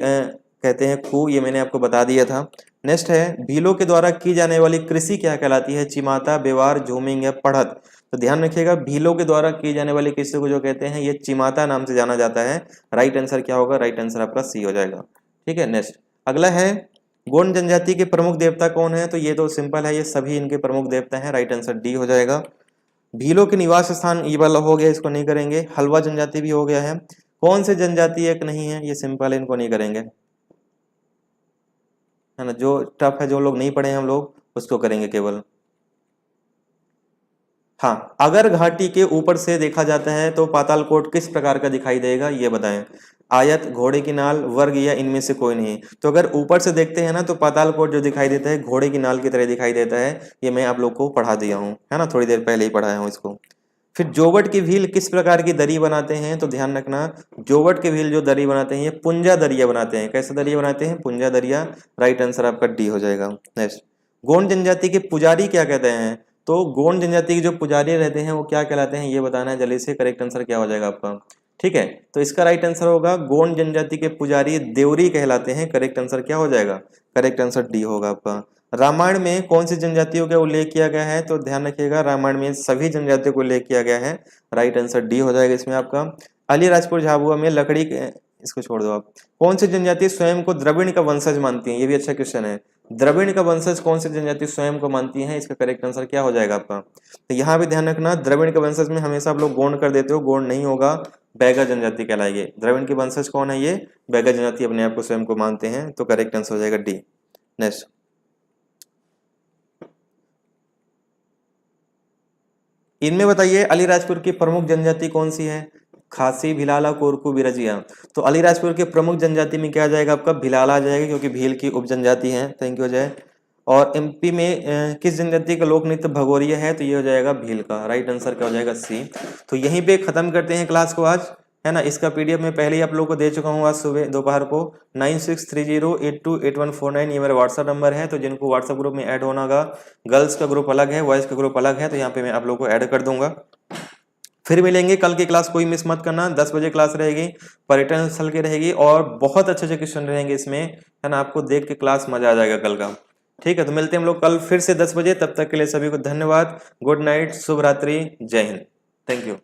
कहते हैं खू, ये मैंने आपको बता दिया था। नेक्स्ट है, भीलों के द्वारा की जाने वाली कृषि क्या कहलाती है, चिमाता, बेवार, झूमिंग या पढ़त। तो ध्यान रखिएगा भीलों के द्वारा की जाने वाली कृषि को जो कहते हैं ये चिमाता नाम से जाना जाता है। राइट आंसर क्या होगा, राइट आंसर आपका सी हो जाएगा। ठीक है, नेक्स्ट अगला है, गोंड जनजाति के प्रमुख देवता कौन है, तो ये तो सिंपल है, ये सभी इनके प्रमुख देवता है। राइट आंसर डी हो जाएगा। भीलों के निवास स्थान ये वाला हो गया, इसको नहीं करेंगे। हलवा जनजाति भी हो गया है। कौन से जनजाति एक नहीं है, ये सिंपल है, इनको नहीं करेंगे, है ना। जो टफ है, जो लोग नहीं पढ़े हैं हम लोग उसको करेंगे केवल। हाँ, अगर घाटी के ऊपर से देखा जाता है तो पातालकोट किस प्रकार का दिखाई देगा, ये बताएं। आयत, घोड़े की नाल, वर्ग या इनमें से कोई नहीं। तो अगर ऊपर से देखते हैं ना तो पातालकोट जो दिखाई देता है घोड़े की नाल की तरह दिखाई देता है। ये मैं आप लोग को पढ़ा दिया हूँ, है ना, थोड़ी देर पहले ही पढ़ाया हूँ इसको। फिर जोवट की भील किस प्रकार की दरी बनाते हैं, तो ध्यान रखना जोवट के भील जो दरी बनाते हैं ये पुंजा दरिया बनाते हैं। कैसे दरिया बनाते हैं, पुंजा दरिया। राइट आंसर आपका डी हो जाएगा। नेक्स्ट, गोंड जनजाति के पुजारी क्या कहते हैं, तो गोंड जनजाति के जो पुजारी रहते हैं वो क्या कहलाते हैं, ये बताना है जल्दी से। करेक्ट आंसर क्या हो जाएगा आपका। ठीक है, तो इसका राइट आंसर होगा गोंड जनजाति के पुजारी देवरी कहलाते हैं। करेक्ट आंसर क्या हो जाएगा, करेक्ट आंसर डी होगा आपका। रामायण में कौन सी जनजातियों का उल्लेख किया गया है, तो ध्यान रखिएगा रामायण में सभी जनजातियों को उल्लेख किया गया है। राइट आंसर डी हो जाएगा इसमें आपका। अलीराजपुर झाबुआ में लकड़ी इसको छोड़ दो आप। कौन सी जनजाति स्वयं को द्रविड़ का वंशज मानती है, ये भी अच्छा क्वेश्चन है। द्रविड़ का वंशज कौन सी जनजाति स्वयं को मानती है, इसका करेक्ट आंसर क्या हो जाएगा आपका। तो यहाँ भी ध्यान रखना द्रविड़ के वंशज में हमेशा आप लोग गोंड कर देते हो, गोंड नहीं होगा, बैगा जनजाति कहलाएगी। द्रविड़ के वंशज कौन है, ये बैगा जनजाति अपने आप को स्वयं को मानते हैं। तो करेक्ट आंसर हो जाएगा डी। नेक्स्ट, इनमें बताइए अलीराजपुर की प्रमुख जनजाति कौन सी है, खासी, भिलाला, कोरकू, बिरजिया। तो अलीराजपुर के प्रमुख जनजाति में क्या आ जाएगा आपका, भिलाला आ जाएगा, क्योंकि भील की उपजनजाति है। थैंक यू हो जाए। और एमपी में किस जनजाति का लोक नृत्य भगोरिया है, तो ये हो जाएगा भील का। राइट आंसर क्या हो जाएगा, सी। तो यहीं पे खत्म करते हैं क्लास को आज, है ना। इसका पीडीएफ मैं पहले ही आप लोगों को दे चुका हूँ आज सुबह दोपहर को। 9630828149 ये मेरा व्हाट्सअप नंबर है। तो जिनको व्हाट्सअप ग्रुप में ऐड होना होगा, गर्ल्स का ग्रुप अलग है, बॉयज का ग्रुप अलग है, तो यहाँ पे मैं आप लोगों को ऐड कर दूंगा। फिर मिलेंगे कल की क्लास, कोई मिस मत करना। 10 बजे क्लास रहेगी, पर्यटन स्थल की रहेगी, और बहुत अच्छे अच्छे क्वेश्चन रहेंगे इसमें, है ना। आपको देख के क्लास मजा आ जाएगा कल का। ठीक है, तो मिलते हैं हम लोग कल फिर से 10 बजे। तब तक के लिए सभी को धन्यवाद, गुड नाइट, शुभ रात्रि, जय हिंद, थैंक यू।